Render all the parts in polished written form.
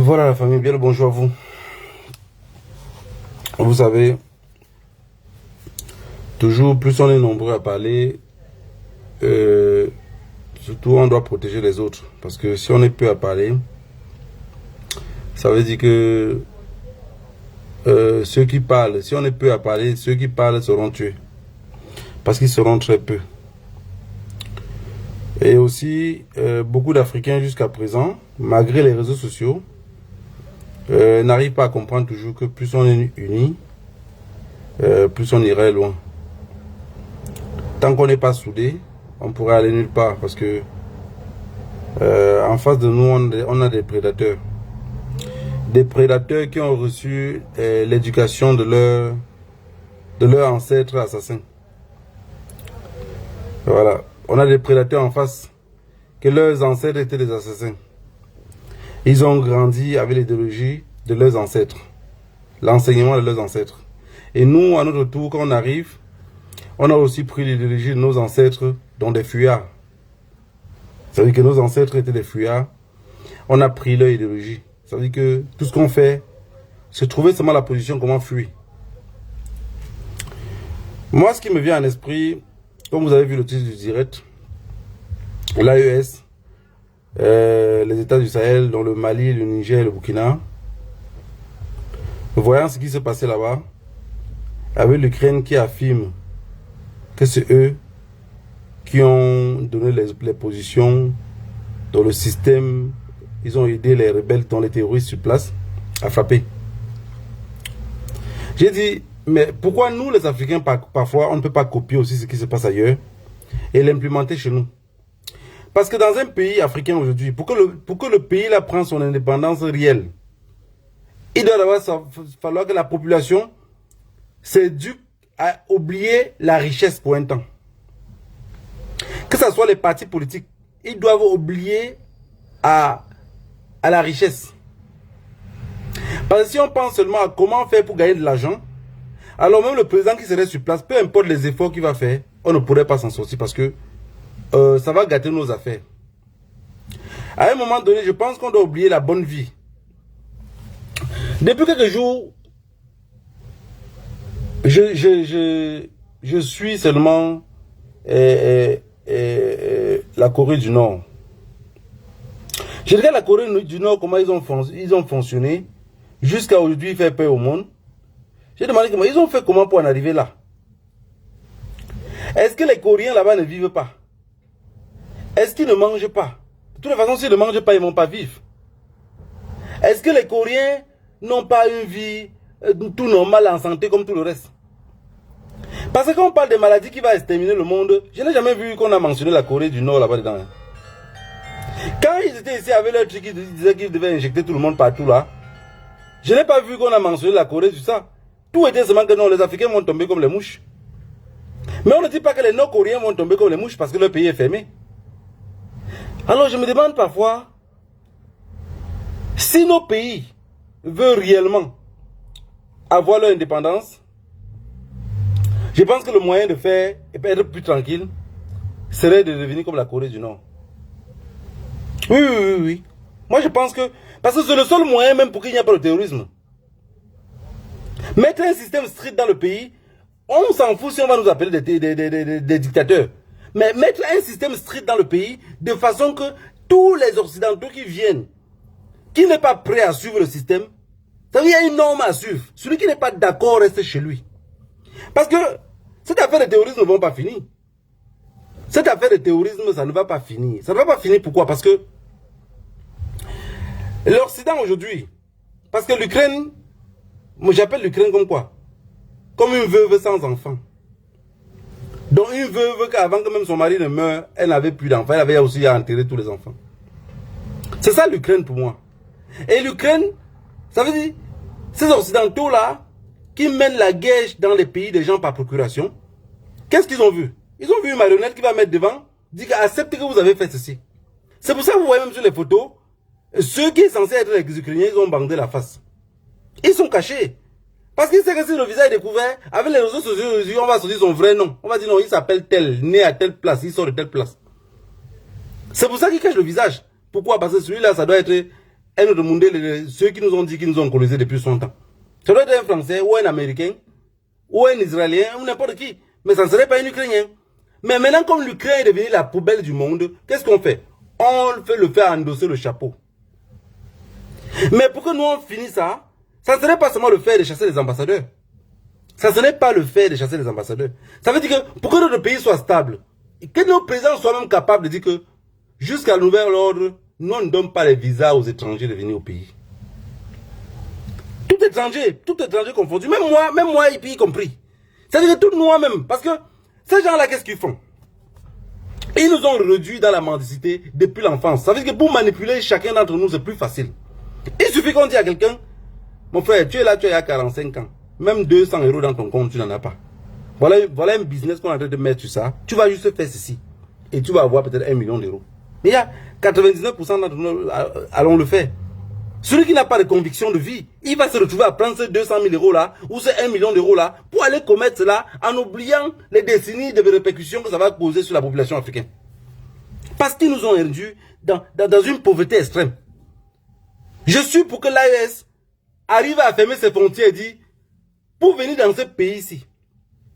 Voilà la famille, bien le bonjour à vous. Vous savez, toujours plus on est nombreux à parler, surtout on doit protéger les autres. Parce que si on est peu à parler, ça veut dire que ceux qui parlent, si on est peu à parler, ceux qui parlent seront tués. Parce qu'ils seront très peu. Et aussi, beaucoup d'Africains jusqu'à présent, malgré les réseaux sociaux, n'arrivent pas à comprendre toujours que plus on est unis, plus on irait loin. Tant qu'on n'est pas soudés, on pourrait aller nulle part parce que en face de nous, on a des prédateurs. Des prédateurs qui ont reçu l'éducation de leurs ancêtres assassins. Voilà. On a des prédateurs en face, que leurs ancêtres étaient des assassins. Ils ont grandi avec l'idéologie de leurs ancêtres, l'enseignement de leurs ancêtres. Et nous, à notre tour, quand on arrive, on a aussi pris l'idéologie de nos ancêtres dans des fuyards. Ça veut dire que nos ancêtres étaient des fuyards. On a pris leur idéologie. Ça veut dire que tout ce qu'on fait, c'est trouver seulement la position, comment fuir. Moi, ce qui me vient à l'esprit, comme vous avez vu le titre du direct, l'AES, les États du Sahel, dont le Mali, le Niger et le Burkina, voyant ce qui se passait là-bas, avec l'Ukraine qui affirme que c'est eux qui ont donné les positions dans le système, ils ont aidé les rebelles, dont les terroristes sur place, à frapper. J'ai dit, mais pourquoi nous les Africains, parfois, on ne peut pas copier aussi ce qui se passe ailleurs et l'implémenter chez nous? Parce que dans un pays africain aujourd'hui, pour que le pays là prenne son indépendance réelle, il doit d'abord falloir que la population s'éduque à oublier la richesse pour un temps. Que ce soit les partis politiques, ils doivent oublier à la richesse. Parce que si on pense seulement à comment faire pour gagner de l'argent, alors même le président qui serait sur place, peu importe les efforts qu'il va faire, on ne pourrait pas s'en sortir parce que ça va gâter nos affaires. À un moment donné, je pense qu'on doit oublier la bonne vie. Depuis quelques jours, je suis seulement la Corée du Nord. Je regarde la Corée du Nord, comment ils ont fonctionné jusqu'à aujourd'hui, faire peur au monde. J'ai demandé comment ils ont fait comment pour en arriver là. Est-ce que les Coréens là-bas ne vivent pas? Est-ce qu'ils ne mangent pas? De toute façon, s'ils ne mangent pas, ils ne vont pas vivre. Est-ce que les Coréens n'ont pas une vie tout normale en santé comme tout le reste? Parce que quand on parle des maladies qui vont exterminer le monde, je n'ai jamais vu qu'on a mentionné la Corée du Nord là-bas dedans. Quand ils étaient ici avec leur truc, ils disaient qu'ils devaient injecter tout le monde partout là. Je n'ai pas vu qu'on a mentionné la Corée du ça. Tout était seulement que non, les Africains vont tomber comme les mouches. Mais on ne dit pas que les Nord-Coréens vont tomber comme les mouches parce que leur pays est fermé. Alors je me demande parfois, si nos pays veulent réellement avoir leur indépendance, je pense que le moyen de faire et être plus tranquille serait de devenir comme la Corée du Nord. Oui. Moi je pense que, parce que c'est le seul moyen même pour qu'il n'y ait pas de terrorisme. Mettre un système strict dans le pays, on s'en fout si on va nous appeler des dictateurs. Mais mettre un système strict dans le pays de façon que tous les Occidentaux qui viennent, qui n'est pas prêt à suivre le système, ça veut dire qu'il y a une norme à suivre. Celui qui n'est pas d'accord reste chez lui. Parce que cette affaire de terrorisme ne va pas finir. Cette affaire de terrorisme, ça ne va pas finir. Ça ne va pas finir, pourquoi? Parce que l'Occident aujourd'hui, parce que l'Ukraine, moi j'appelle l'Ukraine comme quoi? Comme une veuve sans enfant. Donc une veuve qu'avant que même son mari ne meure, elle n'avait plus d'enfants, elle avait aussi enterré tous les enfants. C'est ça l'Ukraine pour moi. Et l'Ukraine, ça veut dire, ces Occidentaux là, qui mènent la guerre dans les pays des gens par procuration, qu'est-ce qu'ils ont vu? Ils ont vu une marionnette qui va mettre devant, dit acceptez que vous avez fait ceci. C'est pour ça que vous voyez même sur les photos, ceux qui sont censés être les Ukrainiens, ils ont bandé la face. Ils sont cachés. Parce qu'ils savent que si le visage est découvert, avec les réseaux sociaux, on va sortir son vrai nom. On va dire non, il s'appelle tel, né à telle place, il sort de telle place. C'est pour ça qu'ils cachent le visage. Pourquoi? Parce que celui-là, ça doit être un autre monde, ceux qui nous ont dit qu'ils nous ont colonisés depuis 100 ans. Ça doit être un Français, ou un Américain, ou un Israélien, ou n'importe qui. Mais ça ne serait pas un Ukrainien. Mais maintenant, comme l'Ukraine est devenue la poubelle du monde, qu'est-ce qu'on fait? On fait le faire endosser le chapeau. Mais pour que nous on finisse ça, ça ne serait pas seulement le fait de chasser les ambassadeurs. Ça ne serait pas le fait de chasser les ambassadeurs. Ça veut dire que pour que notre pays soit stable, que nos présidents soient même capables de dire que jusqu'à nouvel ordre, nous on ne donne pas les visas aux étrangers de venir au pays. Tout étranger confondu, même moi y compris. C'est-à-dire que tout nous-mêmes, parce que ces gens-là, qu'est-ce qu'ils font? Ils nous ont réduits dans la mendicité depuis l'enfance. Ça veut dire que pour manipuler chacun d'entre nous, c'est plus facile. Il suffit qu'on dise à quelqu'un, mon frère, tu es là, tu as 45 ans. Même 200 € dans ton compte, tu n'en as pas. Voilà un business qu'on est en train de mettre sur ça. Tu vas juste faire ceci. Et tu vas avoir peut-être 1 million d'euros. Mais il y a 99% d'entre nous, allons le faire. Celui qui n'a pas de conviction de vie, il va se retrouver à prendre ces 200 000 € là, ou ces 1 million d'euros là, pour aller commettre cela en oubliant les décennies de répercussions que ça va causer sur la population africaine. Parce qu'ils nous ont induits dans une pauvreté extrême. Je suis pour que l'AES arrive à fermer ses frontières et dire, pour venir dans ce pays-ci,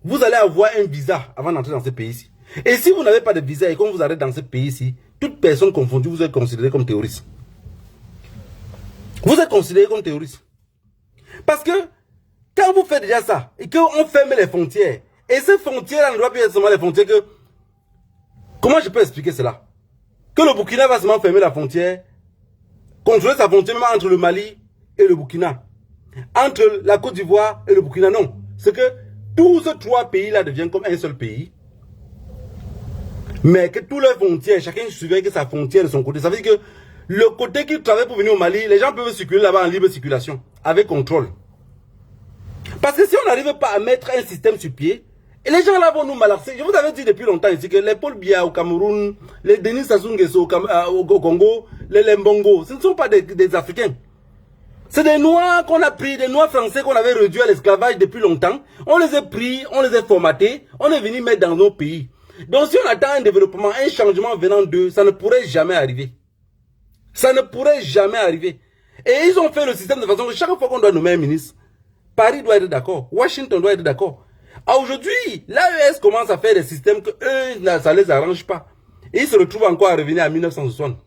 vous allez avoir un visa avant d'entrer dans ce pays-ci. Et si vous n'avez pas de visa et qu'on vous arrête dans ce pays-ci, toute personne confondue, vous êtes considéré comme terroriste. Vous êtes considéré comme terroriste. Parce que, quand vous faites déjà ça, et qu'on ferme les frontières, et ces frontières-là ne doivent plus être seulement les frontières que... Comment je peux expliquer cela? Que le Burkina va seulement fermer la frontière, contrôler sa frontière même entre le Mali et le Burkina. Entre la Côte d'Ivoire et le Burkina, non. C'est que tous ces trois pays-là deviennent comme un seul pays. Mais que tous les frontières, chacun surveille que sa frontière de son côté. Ça veut dire que le côté qui travaille pour venir au Mali, les gens peuvent circuler là-bas en libre circulation, avec contrôle. Parce que si on n'arrive pas à mettre un système sur pied, et les gens là vont nous malaxer. Je vous avais dit depuis longtemps ici que les Paul Biya au Cameroun, les Denis Sassou Nguesso au Congo, les Lembongo, ce ne sont pas des Africains. C'est des Noirs qu'on a pris, des Noirs français qu'on avait réduits à l'esclavage depuis longtemps. On les a pris, on les a formatés, on est venu mettre dans nos pays. Donc si on attend un développement, un changement venant d'eux, ça ne pourrait jamais arriver. Ça ne pourrait jamais arriver. Et ils ont fait le système de façon que chaque fois qu'on doit nommer un ministre, Paris doit être d'accord, Washington doit être d'accord. Aujourd'hui, l'AES commence à faire des systèmes que eux, ça ne les arrange pas. Et ils se retrouvent encore à revenir à 1960.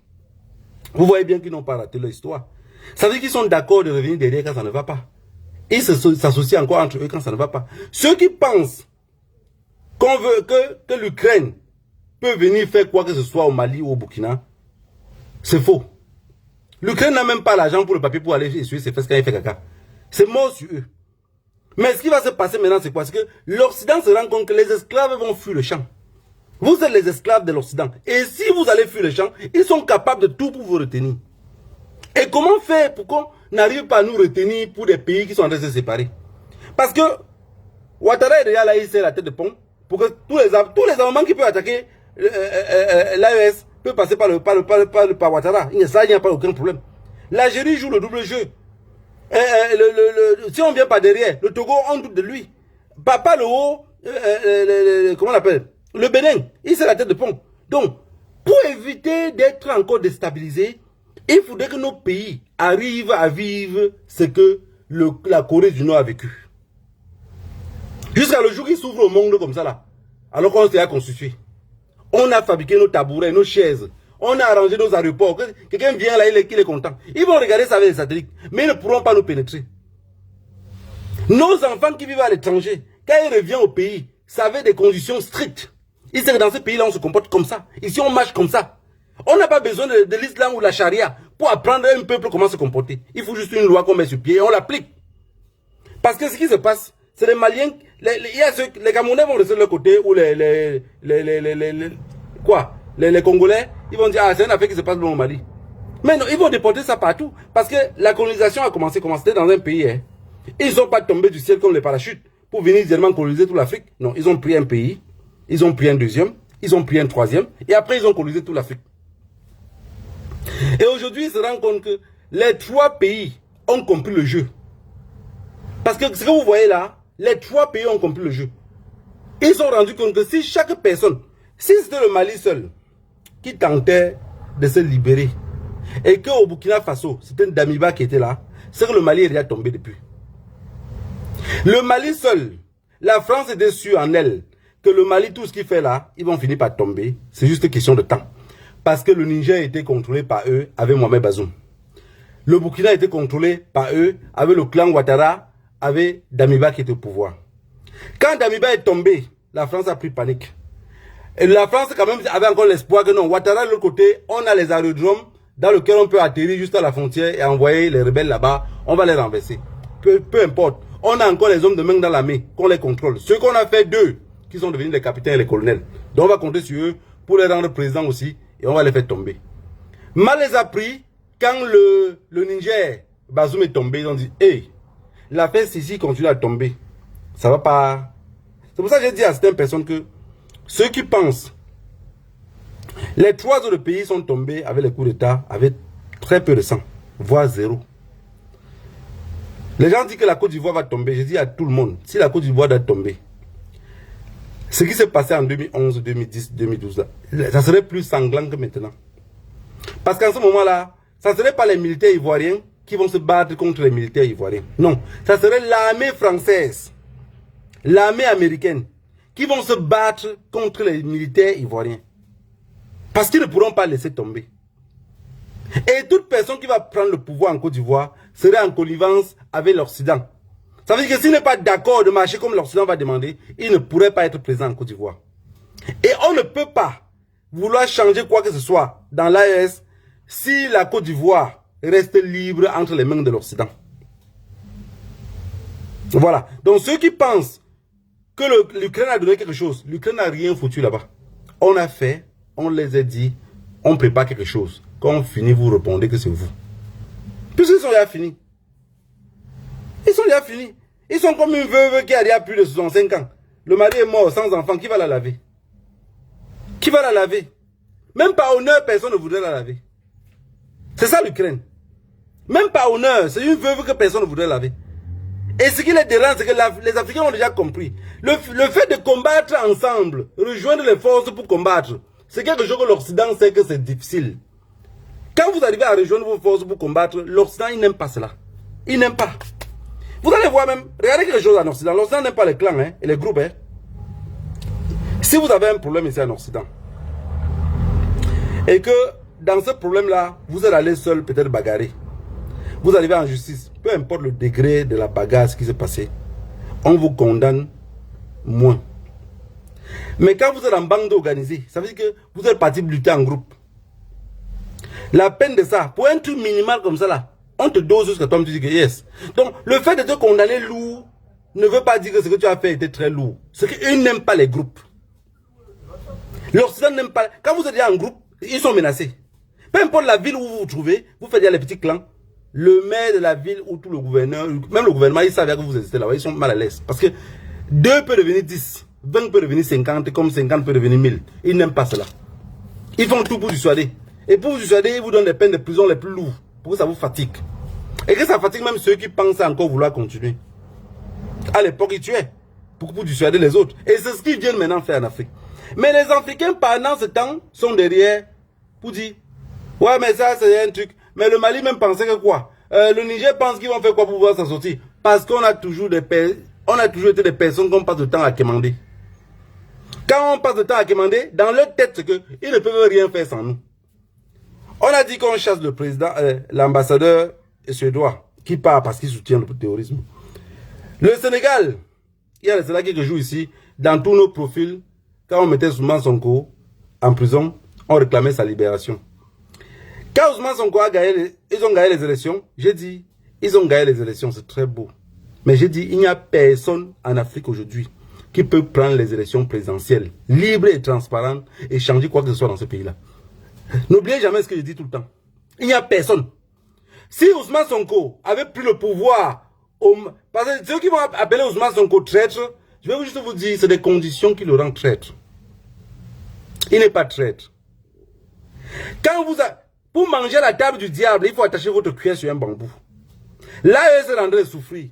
Vous voyez bien qu'ils n'ont pas raté leur histoire. Ça veut dire qu'ils sont d'accord de revenir derrière quand ça ne va pas. Ils s'associent encore entre eux quand ça ne va pas. Ceux qui pensent qu'on veut que l'Ukraine peut venir faire quoi que ce soit au Mali ou au Burkina, c'est faux. L'Ukraine n'a même pas l'argent pour le papier pour aller essuyer ses fesses quand il fait caca. C'est mort sur eux. Mais ce qui va se passer maintenant, c'est quoi? C'est que l'Occident se rend compte que les esclaves vont fuir le champ. Vous êtes les esclaves de l'Occident. Et si vous allez fuir le champ, ils sont capables de tout pour vous retenir. Et comment faire pour qu'on n'arrive pas à nous retenir pour des pays qui sont en train de se séparer? Parce que Ouattara est déjà là, il sert la tête de pont pour que tous les Allemands qui peuvent attaquer l'AES peuvent passer par Ouattara. Il n'y a pas aucun problème. L'Algérie joue le double jeu. Si on vient par derrière, le Togo, on doute de lui. Pas le haut, comment on appelle? Le Bénin, il sert la tête de pont. Donc, pour éviter d'être encore déstabilisé, il faudrait que nos pays arrivent à vivre ce que la Corée du Nord a vécu. Jusqu'à le jour qu'ils s'ouvrent au monde comme ça là. Alors qu'on s'est constitué. On a fabriqué nos tabourets, nos chaises. On a arrangé nos aéroports. Quelqu'un vient là, il est content. Ils vont regarder ça avec les satellites. Mais ils ne pourront pas nous pénétrer. Nos enfants qui vivent à l'étranger, quand ils reviennent au pays, ça avait des conditions strictes. Il sait que dans ce pays-là, on se comporte comme ça. Ici, on marche comme ça. On n'a pas besoin de l'islam ou de la charia pour apprendre à un peuple comment se comporter. Il faut juste une loi qu'on met sur pied et on l'applique. Parce que ce qui se passe, c'est les Maliens, les Camerounais vont rester de leur côté, ou les Congolais, ils vont dire, ah, c'est une affaire qui se passe au Mali. Mais non, ils vont déporter ça partout. Parce que la colonisation a commencé dans un pays. Hein. Ils ne sont pas tombés du ciel comme les parachutes pour venir directement coloniser toute l'Afrique. Non, ils ont pris un pays, ils ont pris un deuxième, ils ont pris un troisième, et après ils ont colonisé toute l'Afrique. Et aujourd'hui, ils se rendent compte que les 3 pays ont compris le jeu. Parce que ce que vous voyez là, les 3 pays ont compris le jeu. Ils se sont rendus compte que si chaque personne, si c'était le Mali seul qui tentait de se libérer, et qu'au Burkina Faso, c'était Damiba qui était là, c'est que le Mali est déjà tombé depuis. Le Mali seul, la France est déçue en elle, que le Mali, tout ce qu'il fait là, ils vont finir par tomber. C'est juste une question de temps. Parce que le Niger a été contrôlé par eux avec Mohamed Bazoum. Le Burkina a été contrôlé par eux avec le clan Ouattara, avec Damiba qui était au pouvoir. Quand Damiba est tombé, la France a pris panique. Et la France quand même avait encore l'espoir que non, Ouattara de l'autre côté, on a les aérodromes dans lesquels on peut atterrir juste à la frontière et envoyer les rebelles là-bas, on va les renverser. Peu importe. On a encore les hommes de main dans l'armée, qu'on les contrôle. Ceux qu'on a fait d'eux, qui sont devenus les capitaines et les colonels. Donc on va compter sur eux pour les rendre présidents aussi et on va les faire tomber. Mal les a pris quand le Niger, Bazoum est tombé, ils ont dit, hey, l'affaire Sisi continue à tomber. Ça va pas. C'est pour ça que j'ai dit à certaines personnes que ceux qui pensent, les 3 autres pays sont tombés avec les coups d'État, avec très peu de sang, voire 0. Les gens disent que la Côte d'Ivoire va tomber. Je dis à tout le monde, si la Côte d'Ivoire doit tomber, ce qui s'est passé en 2011, 2010, 2012, là, ça serait plus sanglant que maintenant. Parce qu'en ce moment-là, ça ne serait pas les militaires ivoiriens qui vont se battre contre les militaires ivoiriens. Non, ça serait l'armée française, l'armée américaine, qui vont se battre contre les militaires ivoiriens. Parce qu'ils ne pourront pas laisser tomber. Et toute personne qui va prendre le pouvoir en Côte d'Ivoire serait en connivence avec l'Occident. Ça veut dire que s'il n'est pas d'accord de marcher comme l'Occident va demander, il ne pourrait pas être présent en Côte d'Ivoire. Et on ne peut pas vouloir changer quoi que ce soit dans l'AES si la Côte d'Ivoire reste libre entre les mains de l'Occident. Voilà. Donc ceux qui pensent que l'Ukraine a donné quelque chose, l'Ukraine n'a rien foutu là-bas. On a fait, on les a dit, on prépare quelque chose. Quand on finit, vous répondez que c'est vous. Puisqu'ils sont déjà finis. Ils sont déjà finis. Ils sont comme une veuve qui a déjà plus de 65 ans. Le mari est mort sans enfant. Qui va la laver? Qui va la laver? Même par honneur, personne ne voudrait la laver. C'est ça l'Ukraine. Même par honneur, c'est une veuve que personne ne voudrait laver. Et ce qui les dérange, c'est que les Africains ont déjà compris. Le fait de combattre ensemble, rejoindre les forces pour combattre, c'est quelque chose que l'Occident sait que c'est difficile. Quand vous arrivez à rejoindre vos forces pour combattre, l'Occident, il n'aime pas cela. Il n'aime pas. Vous allez voir même, regardez quelque chose en Occident. L'Occident n'aime pas les clans hein, et les groupes. Hein. Si vous avez un problème ici en Occident, et que dans ce problème-là, vous êtes allé seul peut-être bagarrer, vous arrivez en justice, peu importe le degré de la bagarre, ce qui s'est passé, on vous condamne moins. Mais quand vous êtes en bande organisée, ça veut dire que vous êtes parti lutter en groupe. La peine de ça, pour un truc minimal comme ça là, on te dose jusqu'à toi, tu dis que yes. Donc, le fait de te condamner lourd ne veut pas dire que ce que tu as fait était très lourd. C'est qu'ils n'aiment pas les groupes. L'Occident n'aime pas. Quand vous êtes en groupe, ils sont menacés. Peu importe la ville où vous vous trouvez, vous faites déjà les petits clans. Le maire de la ville ou tout le gouverneur, même le gouvernement, ils savent que vous existez là-bas, ils sont mal à l'aise. Parce que 2 peut devenir 10, 20 peut devenir 50, comme 50 peut devenir 1000. Ils n'aiment pas cela. Ils font tout pour dissuader. Et pour vous dissuader, ils vous donnent les peines de prison les plus lourdes. Pour que ça vous fatigue. Et que ça fatigue même ceux qui pensent encore vouloir continuer. À l'époque, ils tuaient. Pour dissuader les autres. Et c'est ce qu'ils viennent maintenant faire en Afrique. Mais les Africains, pendant ce temps, sont derrière pour dire, ouais, mais ça, c'est un truc. Mais le Mali même pensait que quoi? Le Niger pense qu'ils vont faire quoi pour pouvoir s'en sortir? Parce qu'on a toujours été des personnes qu'on passe le temps à quémander. Quand on passe le temps à quémander, dans leur tête, c'est qu'ils ne peuvent rien faire sans nous. On a dit qu'on chasse le président, l'ambassadeur suédois, qui part parce qu'il soutient le terrorisme. Le Sénégal, il y a le Sénégal qui joue ici, dans tous nos profils, quand on mettait Ousmane Sonko en prison, on réclamait sa libération. Quand Ousmane Sonko a gagné, ils ont gagné les élections, j'ai dit, ils ont gagné les élections, c'est très beau. Mais j'ai dit, il n'y a personne en Afrique aujourd'hui qui peut prendre les élections présidentielles, libres et transparentes, et changer quoi que ce soit dans ce pays-là. N'oubliez jamais ce que je dis tout le temps. Il n'y a personne. Si Ousmane Sonko avait pris le pouvoir, parce que ceux qui vont appeler Ousmane Sonko traître, je vais juste vous dire, c'est des conditions qui le rendent traître. Il n'est pas traître. Pour manger à la table du diable, il faut attacher votre cuillère sur un bambou. Là, il se rendrait souffrir.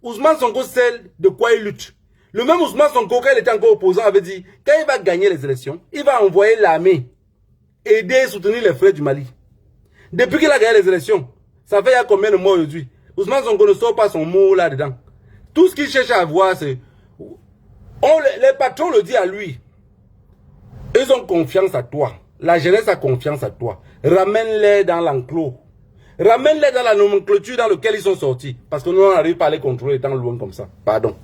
Ousmane Sonko sait de quoi il lutte. Le même Ousmane Sonko, quand il était encore opposant, avait dit, quand il va gagner les élections, il va envoyer l'armée aider et soutenir les frères du Mali. Depuis qu'il a gagné les élections, ça fait il y a combien de mois aujourd'hui? Ousmane Sonko ne sort pas son mot là-dedans. Tout ce qu'il cherche à avoir, c'est... Les patrons le disent à lui. Ils ont confiance à toi. La jeunesse a confiance à toi. Ramène-les dans l'enclos. Ramène-les dans la nomenclature dans laquelle ils sont sortis. Parce que nous, on n'arrive pas à les contrôler étant loin comme ça. Pardon.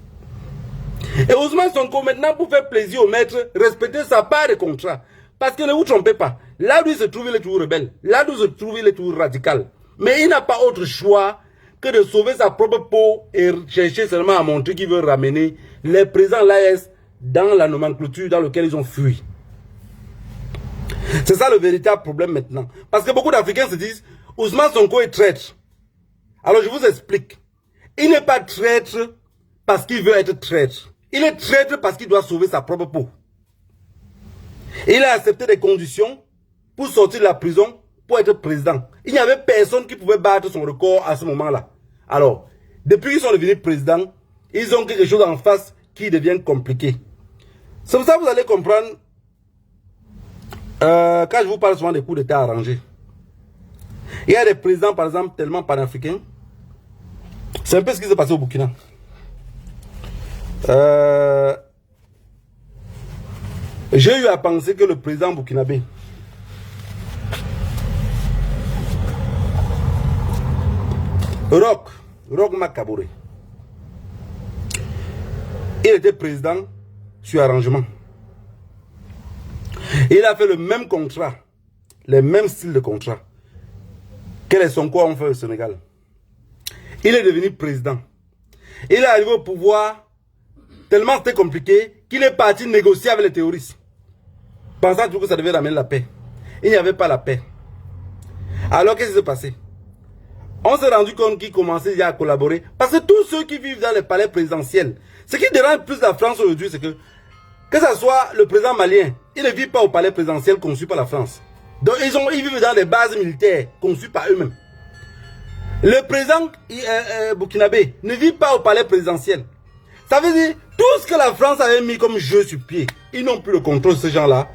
Et Ousmane Sonko, maintenant, pour faire plaisir au maître, respecter sa part de contrat. Parce que ne vous trompez pas. Là où il se trouve, il est toujours rebelle. Là où il se trouve, il est toujours radical. Mais il n'a pas autre choix que de sauver sa propre peau et chercher seulement à montrer qu'il veut ramener les présidents l'AS dans la nomenclature dans laquelle ils ont fui. C'est ça le véritable problème maintenant. Parce que beaucoup d'Africains se disent, Ousmane Sonko est traître. Alors je vous explique. Il n'est pas traître parce qu'il veut être traître. Il est traître parce qu'il doit sauver sa propre peau. Il a accepté des conditions pour sortir de la prison, pour être président. Il n'y avait personne qui pouvait battre son record à ce moment-là. Alors, depuis qu'ils sont devenus présidents, ils ont quelque chose en face qui devient compliqué. C'est pour ça que vous allez comprendre, quand je vous parle souvent des coups d'État arrangés. Il y a des présidents, par exemple, tellement panafricains. C'est un peu ce qui s'est passé au Burkina. J'ai eu à penser que le président burkinabé Roch Makaboré, il était président sur arrangement. Il a fait le même contrat, les mêmes styles de contrat que les Sonko ont fait au Sénégal. Il est devenu président. Il est arrivé au pouvoir tellement c'était compliqué qu'il est parti négocier avec les terroristes, pensant toujours que ça devait ramener la paix. Il n'y avait pas la paix. Alors qu'est-ce qui s'est passé? On s'est rendu compte qu'il commençait déjà à collaborer. Parce que tous ceux qui vivent dans les palais présidentiels, ce qui dérange plus la France aujourd'hui, c'est que ce soit le président malien, il ne vit pas au palais présidentiel conçu par la France. Donc ils vivent dans des bases militaires conçues par eux-mêmes. Le président burkinabé ne vit pas au palais présidentiel. Ça veut dire, tout ce que la France avait mis comme jeu sur pied, ils n'ont plus le contrôle de ces gens-là.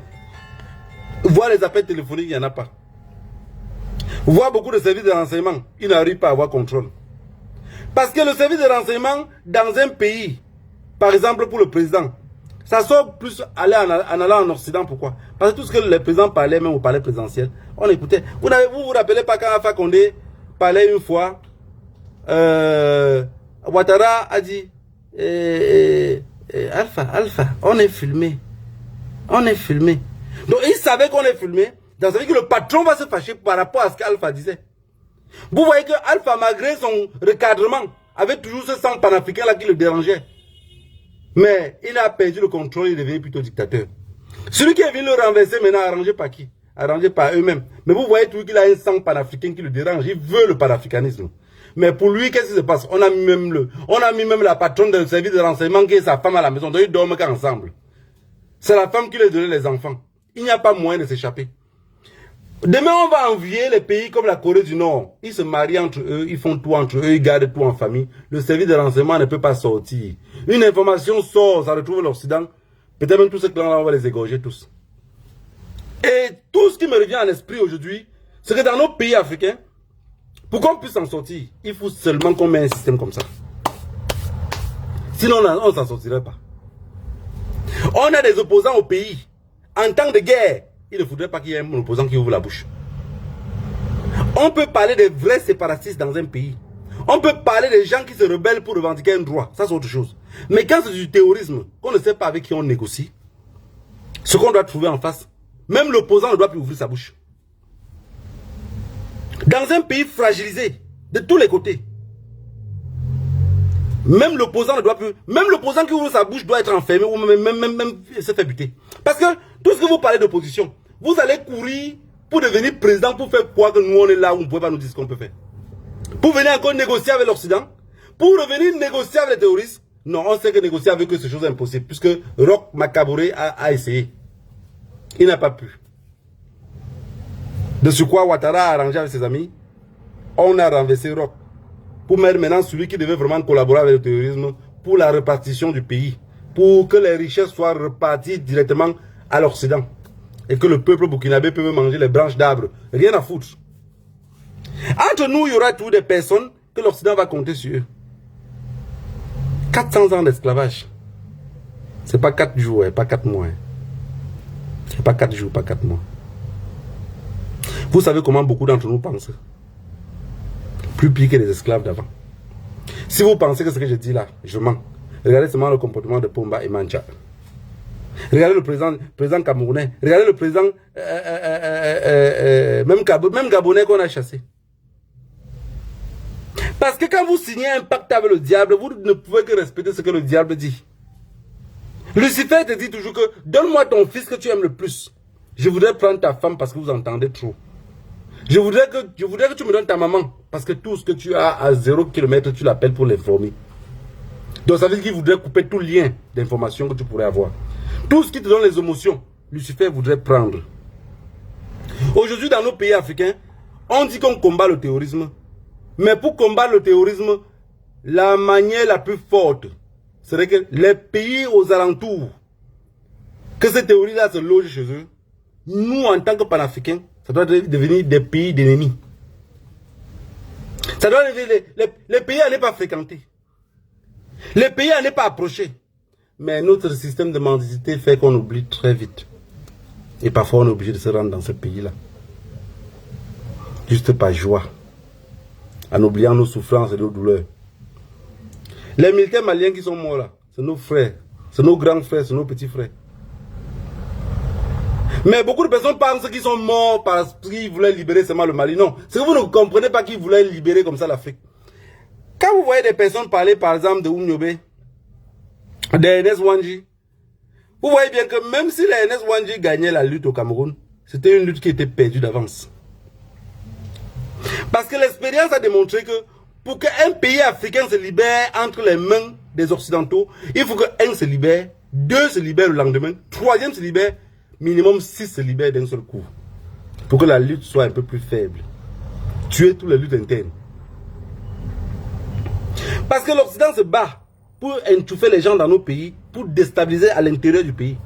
Voir les appels téléphoniques, il n'y en a pas. Voir beaucoup de services de renseignement, ils n'arrivent pas à avoir contrôle. Parce que le service de renseignement, dans un pays, par exemple pour le président, ça sort plus en allant en Occident. Pourquoi? Parce que tout ce que le président parlait, même au palais présidentiel, on écoutait. Vous vous rappelez pas quand Alpha Condé parlait une fois, Ouattara a dit, Alpha, on est filmé. On est filmé. Donc il savait qu'on est filmé. Ça veut dire que le patron va se fâcher par rapport à ce qu'Alpha disait. Vous voyez que Alpha, malgré son recadrement, avait toujours ce sang panafricain là qui le dérangeait. Mais il a perdu le contrôle, il est devenu plutôt dictateur. Celui qui est venu le renverser maintenant, arrangé par qui? Arrangé par eux-mêmes. Mais vous voyez toujours qu'il a un sang panafricain qui le dérange. Il veut le panafricanisme. Mais pour lui, qu'est-ce qui se passe? On a mis même la patronne du service de renseignement qui est sa femme à la maison. Donc ils dorment qu'ensemble. C'est la femme qui lui a donné les enfants. Il n'y a pas moyen de s'échapper. Demain, on va envier les pays comme la Corée du Nord. Ils se marient entre eux, ils font tout entre eux, ils gardent tout en famille. Le service de renseignement ne peut pas sortir. Une information sort, ça retrouve l'Occident. Peut-être même tous ces clans-là, on va les égorger tous. Et tout ce qui me revient à l'esprit aujourd'hui, c'est que dans nos pays africains, pour qu'on puisse s'en sortir, il faut seulement qu'on mette un système comme ça. Sinon, on ne s'en sortirait pas. On a des opposants au pays. En temps de guerre, il ne faudrait pas qu'il y ait un opposant qui ouvre la bouche. On peut parler des vrais séparatistes dans un pays. On peut parler des gens qui se rebellent pour revendiquer un droit. Ça, c'est autre chose. Mais quand c'est du terrorisme, qu'on ne sait pas avec qui on négocie, Ce qu'on doit trouver en face. Même l'opposant ne doit plus ouvrir sa bouche. Dans un pays fragilisé, de tous les côtés, même l'opposant ne doit plus... Même l'opposant qui ouvre sa bouche doit être enfermé ou même se faire buter. Parce que tout ce que vous parlez d'opposition, vous allez courir pour devenir président, pour faire quoi que nous on est là où on ne peut pas nous dire ce qu'on peut faire. Pour venir encore négocier avec l'Occident, pour revenir négocier avec les terroristes. Non, on sait que négocier avec eux, c'est chose impossible, puisque Roch Makaboré a essayé. Il n'a pas pu. De ce quoi Ouattara a arrangé avec ses amis, on a renversé Roch. Pour mettre maintenant celui qui devait vraiment collaborer avec le terrorisme pour la répartition du pays. Pour que les richesses soient reparties directement à l'Occident. Et que le peuple burkinabé peut manger les branches d'arbres. Rien à foutre. Entre nous, il y aura toujours des personnes que l'Occident va compter sur eux. 400 ans d'esclavage. C'est pas 4 jours, pas 4 mois. C'est pas 4 jours, pas 4 mois. Vous savez comment beaucoup d'entre nous pensent. Plus pire que les esclaves d'avant. Si vous pensez que ce que je dis là, je mens. Regardez seulement le comportement de Pomba et Mancha. Regardez le président camerounais. Regardez le président même gabonais qu'on a chassé. Parce que quand vous signez un pacte avec le diable, vous ne pouvez que respecter ce que le diable dit. Lucifer te dit toujours que donne-moi ton fils que tu aimes le plus. Je voudrais prendre ta femme parce que vous entendez trop. Je voudrais que tu me donnes ta maman. Parce que tout ce que tu as à 0 km, tu l'appelles pour l'informer. Donc ça veut dire qu'il voudrait couper tout lien d'information que tu pourrais avoir. Tout ce qui te donne les émotions, Lucifer voudrait prendre. Aujourd'hui, dans nos pays africains, on dit qu'on combat le terrorisme. Mais pour combattre le terrorisme, la manière la plus forte serait que les pays aux alentours, que ces terroristes-là se logent chez eux, nous, en tant que panafricains, ça doit devenir des pays d'ennemis. Ça doit devenir les pays à ne pas fréquenter. Les pays à ne pas approcher. Mais notre système de mendicité fait qu'on oublie très vite. Et parfois on est obligé de se rendre dans ce pays-là. Juste par joie. En oubliant nos souffrances et nos douleurs. Les militaires maliens qui sont morts là, c'est nos frères. C'est nos grands frères, c'est nos petits frères. Mais beaucoup de personnes pensent qu'ils sont morts parce qu'ils voulaient libérer seulement le Mali. Non, c'est que vous ne comprenez pas qu'ils voulaient libérer comme ça l'Afrique. Quand vous voyez des personnes parler par exemple de Oumniobé, de NS Wanji, vous voyez bien que même si les NS Wanji gagnaient la lutte au Cameroun, c'était une lutte qui était perdue d'avance. Parce que l'expérience a démontré que pour qu'un pays africain se libère entre les mains des Occidentaux, il faut que 1 se libère, 2 se libèrent le lendemain, 3e se libère, minimum 6 se libèrent d'un seul coup. Pour que la lutte soit un peu plus faible. Tuer toutes les luttes internes. Parce que l'Occident se bat pour étouffer les gens dans nos pays, pour déstabiliser à l'intérieur du pays.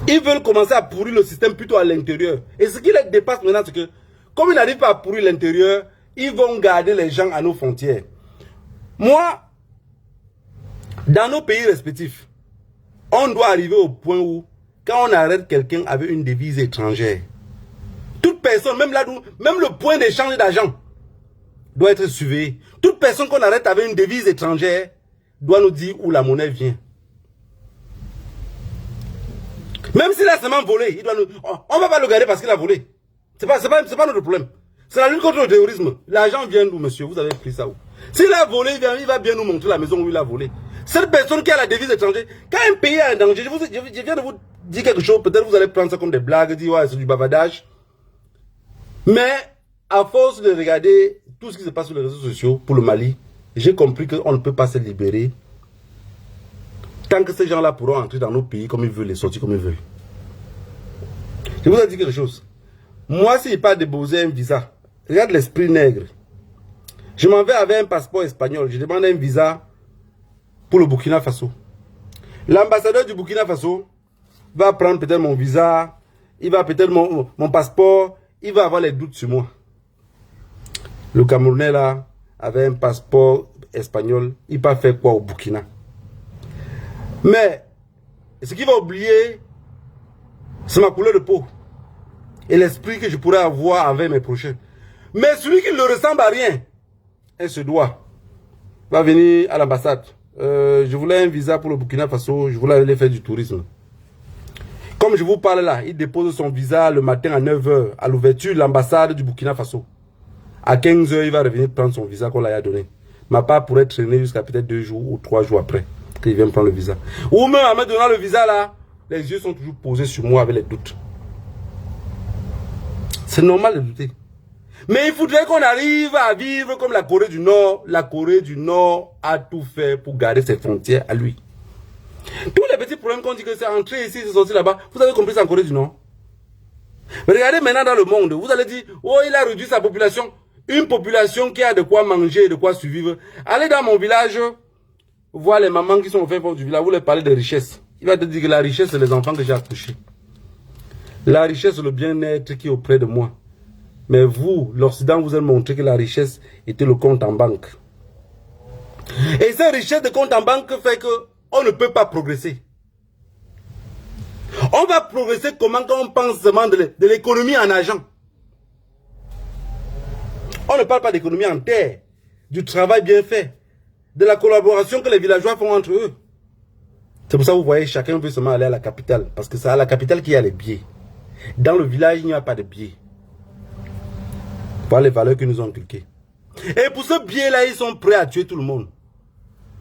Ils veulent commencer à pourrir le système plutôt à l'intérieur. Et ce qui les dépasse maintenant, c'est que, comme ils n'arrivent pas à pourrir l'intérieur, ils vont garder les gens à nos frontières. Moi, dans nos pays respectifs, on doit arriver au point où, quand on arrête quelqu'un avec une devise étrangère, toute personne, même le point d'échange d'argent, doit être surveillé. Toute personne qu'on arrête avec une devise étrangère doit nous dire où la monnaie vient. Même s'il a seulement volé, on ne va pas le garder parce qu'il a volé. Ce n'est pas notre problème. C'est la lutte contre le terrorisme. L'argent vient d'où, monsieur? Vous avez pris ça où? S'il a volé, il va bien nous montrer la maison où il a volé. Cette personne qui a la devise étrangère, quand un pays est en danger, je viens de vous dire quelque chose, peut-être vous allez prendre ça comme des blagues, dire ouais, c'est du bavardage. Mais, à force de regarder tout ce qui se passe sur les réseaux sociaux pour le Mali, j'ai compris qu'on ne peut pas se libérer tant que ces gens-là pourront entrer dans nos pays comme ils veulent et sortir comme ils veulent. Je vous ai dit quelque chose. Moi, s'il pas déposer un visa, regarde l'esprit nègre. Je m'en vais avec un passeport espagnol. Je demande un visa pour le Burkina Faso. L'ambassadeur du Burkina Faso va prendre peut-être mon visa, il va peut-être mon passeport, il va avoir les doutes sur moi. Le Camerounais là, avec un passeport espagnol, il va faire quoi au Burkina? Mais, ce qu'il va oublier, c'est ma couleur de peau. Et l'esprit que je pourrais avoir avec mes prochains. Mais celui qui ne le ressemble à rien, elle se doit, va venir à l'ambassade. Je voulais un visa pour le Burkina Faso, je voulais aller faire du tourisme. Comme je vous parle là, il dépose son visa le matin à 9 h à l'ouverture de l'ambassade du Burkina Faso. À 15 h, il va revenir prendre son visa qu'on lui a donné. Ma part pourrait traîner jusqu'à peut-être 2 jours ou 3 jours après qu'il vienne prendre le visa. Ou même en me donnant le visa là, les yeux sont toujours posés sur moi avec les doutes. C'est normal de douter. Mais il faudrait qu'on arrive à vivre comme la Corée du Nord. La Corée du Nord a tout fait pour garder ses frontières à lui. Tous les petits problèmes qu'on dit que c'est entré ici, c'est sorti là-bas, vous avez compris, c'est en Corée du Nord. Mais regardez maintenant dans le monde, vous allez dire, oh, il a réduit sa population. Une population qui a de quoi manger, de quoi survivre. Allez dans mon village, voir les mamans qui sont au fin fond du village, vous leur parlez de richesse. Il va te dire que la richesse, c'est les enfants que j'ai accouchés. La richesse, c'est le bien-être qui est auprès de moi. Mais vous, l'Occident vous a montré que la richesse était le compte en banque. Et cette richesse de compte en banque fait qu'on ne peut pas progresser. On va progresser comment quand on pense seulement de l'économie en argent. On ne parle pas d'économie en terre, du travail bien fait, de la collaboration que les villageois font entre eux. C'est pour ça que vous voyez, chacun veut seulement aller à la capitale. Parce que c'est à la capitale qu'il y a les billets. Dans le village, il n'y a pas de billets. Voilà les valeurs que nous ont inculquées. Et pour ce biais-là, ils sont prêts à tuer tout le monde.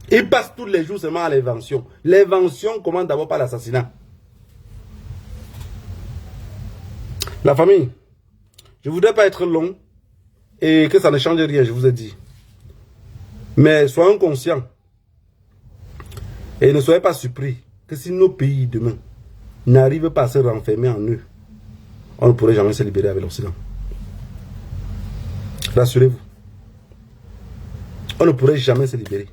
Ils passent tous les jours seulement à l'invention. L'invention commence d'abord par l'assassinat. La famille, je ne voudrais pas être long et que ça ne change rien, je vous ai dit. Mais soyons conscients et ne soyez pas surpris que si nos pays demain n'arrivent pas à se renfermer en eux, on ne pourrait jamais se libérer avec l'Occident. Rassurez-vous. On ne pourrait jamais se libérer.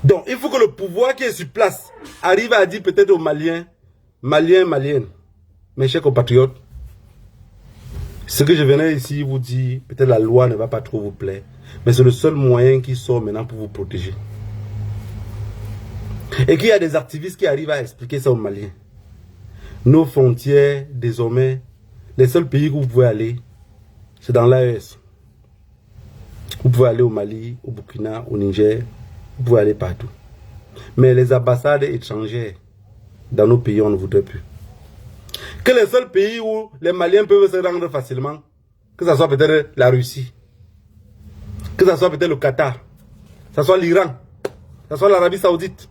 Donc, il faut que le pouvoir qui est sur place arrive à dire peut-être aux Maliens, Maliennes, mes chers compatriotes, ce que je venais ici vous dire, peut-être la loi ne va pas trop vous plaire, mais c'est le seul moyen qui sort maintenant pour vous protéger. Et qu'il y a des activistes qui arrivent à expliquer ça aux Maliens. Nos frontières, désormais, les seuls pays où vous pouvez aller, c'est dans l'AES. Vous pouvez aller au Mali, au Burkina, au Niger, vous pouvez aller partout. Mais les ambassades étrangères, dans nos pays, on ne voudrait plus. Que les seuls pays où les Maliens peuvent se rendre facilement, que ce soit peut-être la Russie, que ce soit peut-être le Qatar, que ce soit l'Iran, que ce soit l'Arabie Saoudite,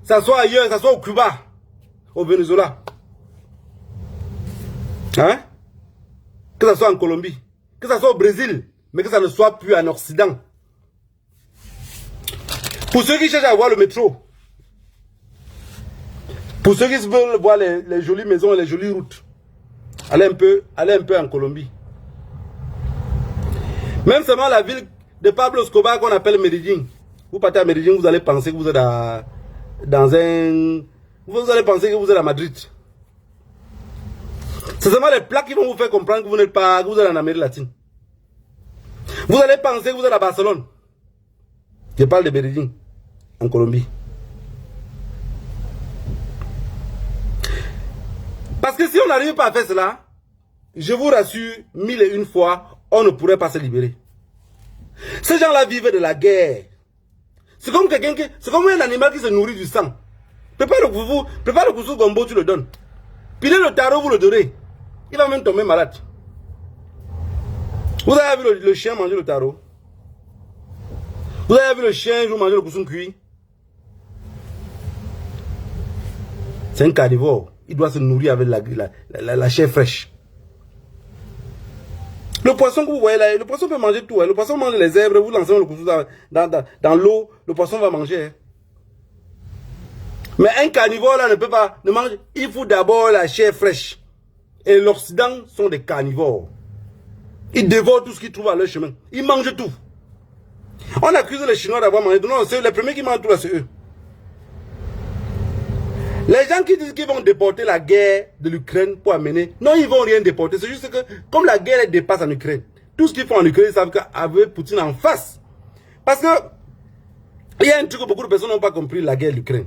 que ce soit ailleurs, que ce soit au Cuba, au Venezuela, hein? Que ce soit en Colombie, que ce soit au Brésil, mais que ça ne soit plus en Occident. Pour ceux qui cherchent à voir le métro, pour ceux qui veulent voir les jolies maisons et les jolies routes, allez un peu en Colombie. Même seulement la ville de Pablo Escobar qu'on appelle Medellín. Vous partez à Medellín, vous allez penser que vous êtes dans un... Vous allez penser que vous êtes à Madrid. C'est seulement les plaques qui vont vous faire comprendre que vous n'êtes pas, que vous êtes en Amérique latine. Vous allez penser que vous êtes à Barcelone. Je parle de Medellín, en Colombie. Parce que si on n'arrive pas à faire cela, je vous rassure, 1001 fois, on ne pourrait pas se libérer. Ces gens-là vivent de la guerre. C'est comme quelqu'un qui, c'est comme un animal qui se nourrit du sang. Prépare le couscous gombo, tu le donnes. Pilez le taro, vous le donnez. Il va même tomber malade. Vous avez vu le chien manger le taro? Vous avez vu le chien manger le couscous cuit? C'est un carnivore. Il doit se nourrir avec la chair fraîche. Le poisson que vous voyez là, le poisson peut manger tout. Hein. Le poisson mange les zèbres, vous lancez le couscous dans l'eau, le poisson va manger. Hein. Mais un carnivore là ne peut pas ne manger. Il faut d'abord la chair fraîche. Et l'Occident sont des carnivores. Ils dévorent tout ce qu'ils trouvent à leur chemin. Ils mangent tout. On accuse les Chinois d'avoir mangé tout. Non, c'est les premiers qui mangent tout là, c'est eux. Les gens qui disent qu'ils vont déporter la guerre de l'Ukraine pour amener, non, ils ne vont rien déporter. C'est juste que, comme la guerre dépasse en Ukraine, tout ce qu'ils font en Ukraine, ils savent qu'avec Poutine en face. Parce que, il y a un truc que beaucoup de personnes n'ont pas compris, la guerre de l'Ukraine.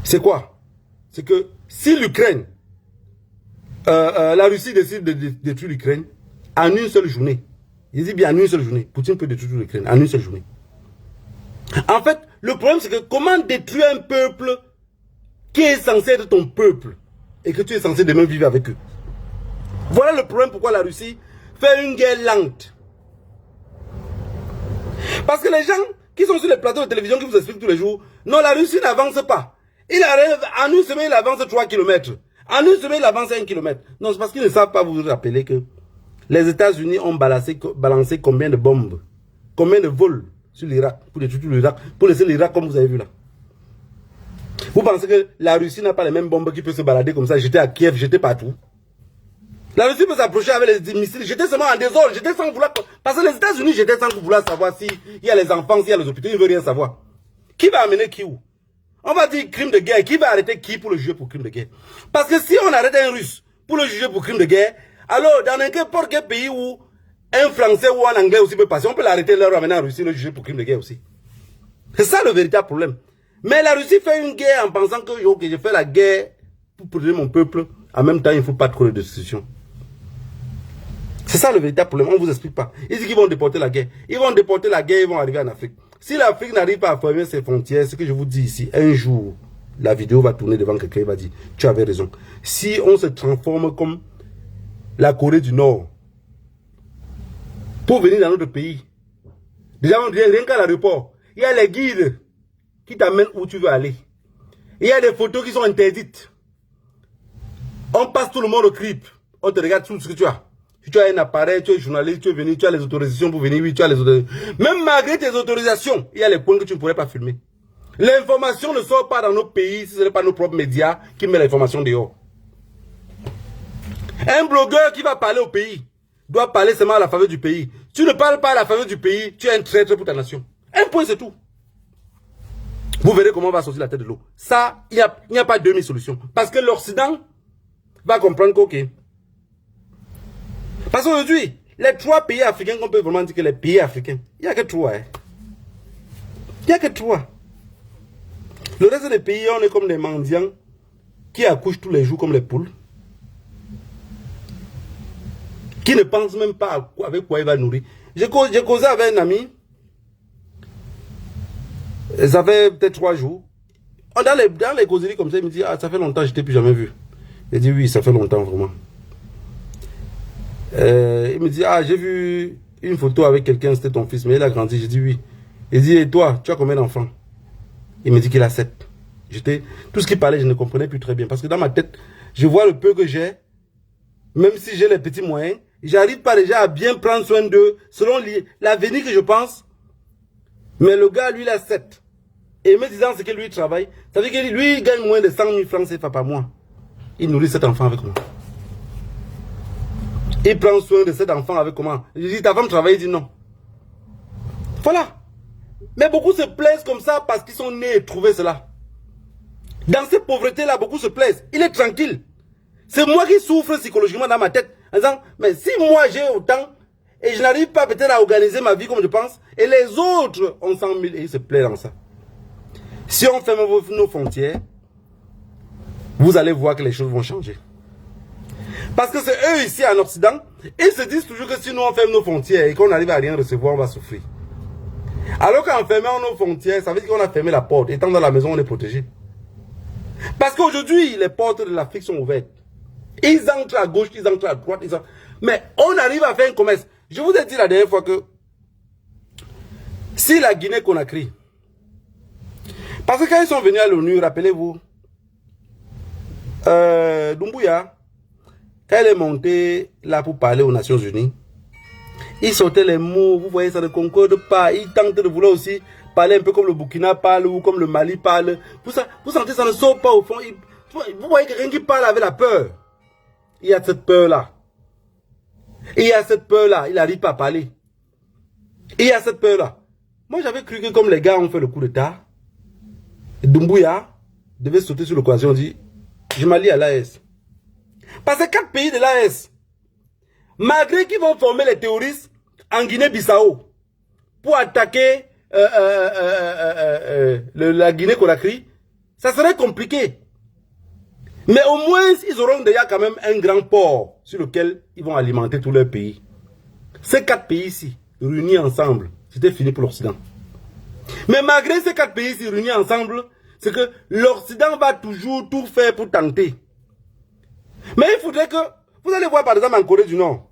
C'est quoi? C'est que si l'Ukraine, la Russie décide de détruire l'Ukraine, en une seule journée, il dit bien en une seule journée, Poutine peut détruire l'Ukraine en une seule journée. En fait, le problème c'est que comment détruire un peuple qui est censé être ton peuple et que tu es censé demain vivre avec eux. Voilà le problème pourquoi la Russie fait une guerre lente. Parce que les gens qui sont sur les plateaux de télévision qui vous expliquent tous les jours, non, la Russie n'avance pas. Il arrive, en une semaine, il avance 3 km. En une semaine, il avance 1 km. Non, c'est parce qu'ils ne savent pas vous rappeler que les États-Unis ont balancé combien de bombes, combien de vols sur l'Irak, pour détruire l'Irak, pour laisser l'Irak comme vous avez vu là. Vous pensez que la Russie n'a pas les mêmes bombes qui peuvent se balader comme ça, jeter à Kiev, jeter partout? La Russie peut s'approcher avec les missiles, jeter seulement en désordre, jeter sans vouloir... Parce que les États-Unis jetaient sans vouloir savoir s'il y a les enfants, s'il y a les hôpitaux, ils ne veulent rien savoir. Qui va amener qui où? On va dire crime de guerre. Qui va arrêter qui pour le juger pour crime de guerre? Parce que si on arrête un Russe pour le juger pour crime de guerre, alors dans n'importe quel pays où un Français ou un Anglais aussi peut passer, on peut l'arrêter, le ramener en Russie, le juger pour crime de guerre aussi. C'est ça le véritable problème. Mais la Russie fait une guerre en pensant que okay, je fais la guerre pour protéger mon peuple. En même temps, il ne faut pas trop de destruction. C'est ça le véritable problème. On ne vous explique pas. Ils disent qu'ils vont déporter la guerre. Ils vont déporter la guerre, ils vont arriver en Afrique. Si l'Afrique n'arrive pas à fermer ses frontières, ce que je vous dis ici, un jour, la vidéo va tourner devant quelqu'un, il va dire, tu avais raison. Si on se transforme comme la Corée du Nord, pour venir dans notre pays, déjà on dit rien qu'à l'aéroport, il y a les guides qui t'amènent où tu veux aller. Il y a des photos qui sont interdites. On passe tout le monde au clip. On te regarde tout ce que tu as. Si tu as un appareil, tu es journaliste, tu es venu, tu as les autorisations pour venir, oui, tu as les autorisations. Même malgré tes autorisations, il y a les points que tu ne pourrais pas filmer. L'information ne sort pas dans nos pays si ce n'est pas nos propres médias qui mettent l'information dehors. Un blogueur qui va parler au pays doit parler seulement à la faveur du pays. Tu ne parles pas à la faveur du pays, tu es un traître pour ta nation. Un point, c'est tout. Vous verrez comment on va sortir la tête de l'eau. Ça, il n'y a pas 2000 solutions. Parce que l'Occident va comprendre qu'ok. Parce qu'aujourd'hui, les 3 pays africains qu'on peut vraiment dire que les pays africains, il n'y a que 3. Hein. Il n'y a que 3. Le reste des pays, on est comme des mendiants qui accouchent tous les jours comme les poules. Qui ne pensent même pas avec quoi il va nourrir. J'ai causé avec un ami. Ça fait peut-être 3 jours. Dans les causeries comme ça, il me dit, ah, ça fait longtemps que je ne t'ai plus jamais vu. Il dit, oui, ça fait longtemps vraiment. Il me dit, ah, j'ai vu une photo avec quelqu'un, c'était ton fils, mais il a grandi. J'ai dit oui. Il dit, et toi, tu as combien d'enfants? Il me dit qu'il a 7. Tout ce qu'il parlait, je ne comprenais plus très bien. Parce que dans ma tête, je vois le peu que j'ai, même si j'ai les petits moyens, j'arrive pas déjà à bien prendre soin d'eux, selon l'avenir que je pense. Mais le gars, lui, il a 7. Et me disant ce que lui travaille, ça veut dire que lui, il gagne moins de 100 000 francs CFA par mois. Il nourrit cet enfant avec moi. Il prend soin de cet enfant avec comment? Je dis, ta femme travaille, il dit non. Voilà. Mais beaucoup se plaisent comme ça parce qu'ils sont nés et trouvé cela. Dans cette pauvreté-là, beaucoup se plaisent. Il est tranquille. C'est moi qui souffre psychologiquement dans ma tête. En disant, mais si moi j'ai autant, et je n'arrive pas peut-être à organiser ma vie comme je pense, et les autres ont 100 000 et ils se plaisent dans ça. Si on ferme nos frontières, vous allez voir que les choses vont changer. Parce que c'est eux ici en Occident, ils se disent toujours que si nous on ferme nos frontières et qu'on arrive à rien recevoir, on va souffrir. Alors qu'en fermant nos frontières, ça veut dire qu'on a fermé la porte. Étant dans la maison, on est protégé. Parce qu'aujourd'hui, les portes de l'Afrique sont ouvertes. Ils entrent à gauche, ils entrent à droite. Mais on arrive à faire un commerce. Je vous ai dit la dernière fois que si la Guinée-Conakry, parce que quand ils sont venus à l'ONU, rappelez-vous, Doumbouya, quand elle est montée là pour parler aux Nations Unies, il sortait les mots, vous voyez, ça ne concorde pas. Il tente de vouloir aussi parler un peu comme le Burkina parle ou comme le Mali parle. Vous sentez, ça ne sort pas au fond. Vous voyez quelqu'un qui parle avec la peur. Il y a cette peur-là. Il y a cette peur-là. Il n'arrive pas à parler. Il y a cette peur-là. Moi, j'avais cru que comme les gars ont fait le coup d'État, Doumbouya devait sauter sur l'occasion et dire, je m'allie à l'AS. Parce que 4 pays de l'AS, malgré qu'ils vont former les terroristes en Guinée-Bissau pour attaquer la Guinée-Conakry, ça serait compliqué. Mais au moins, ils auront déjà quand même un grand port sur lequel ils vont alimenter tout leur pays. Ces 4 pays ici, réunis ensemble, c'était fini pour l'Occident. Mais malgré ces 4 pays ici réunis ensemble, c'est que l'Occident va toujours tout faire pour tenter. Mais il faudrait que, vous allez voir par exemple en Corée du Nord,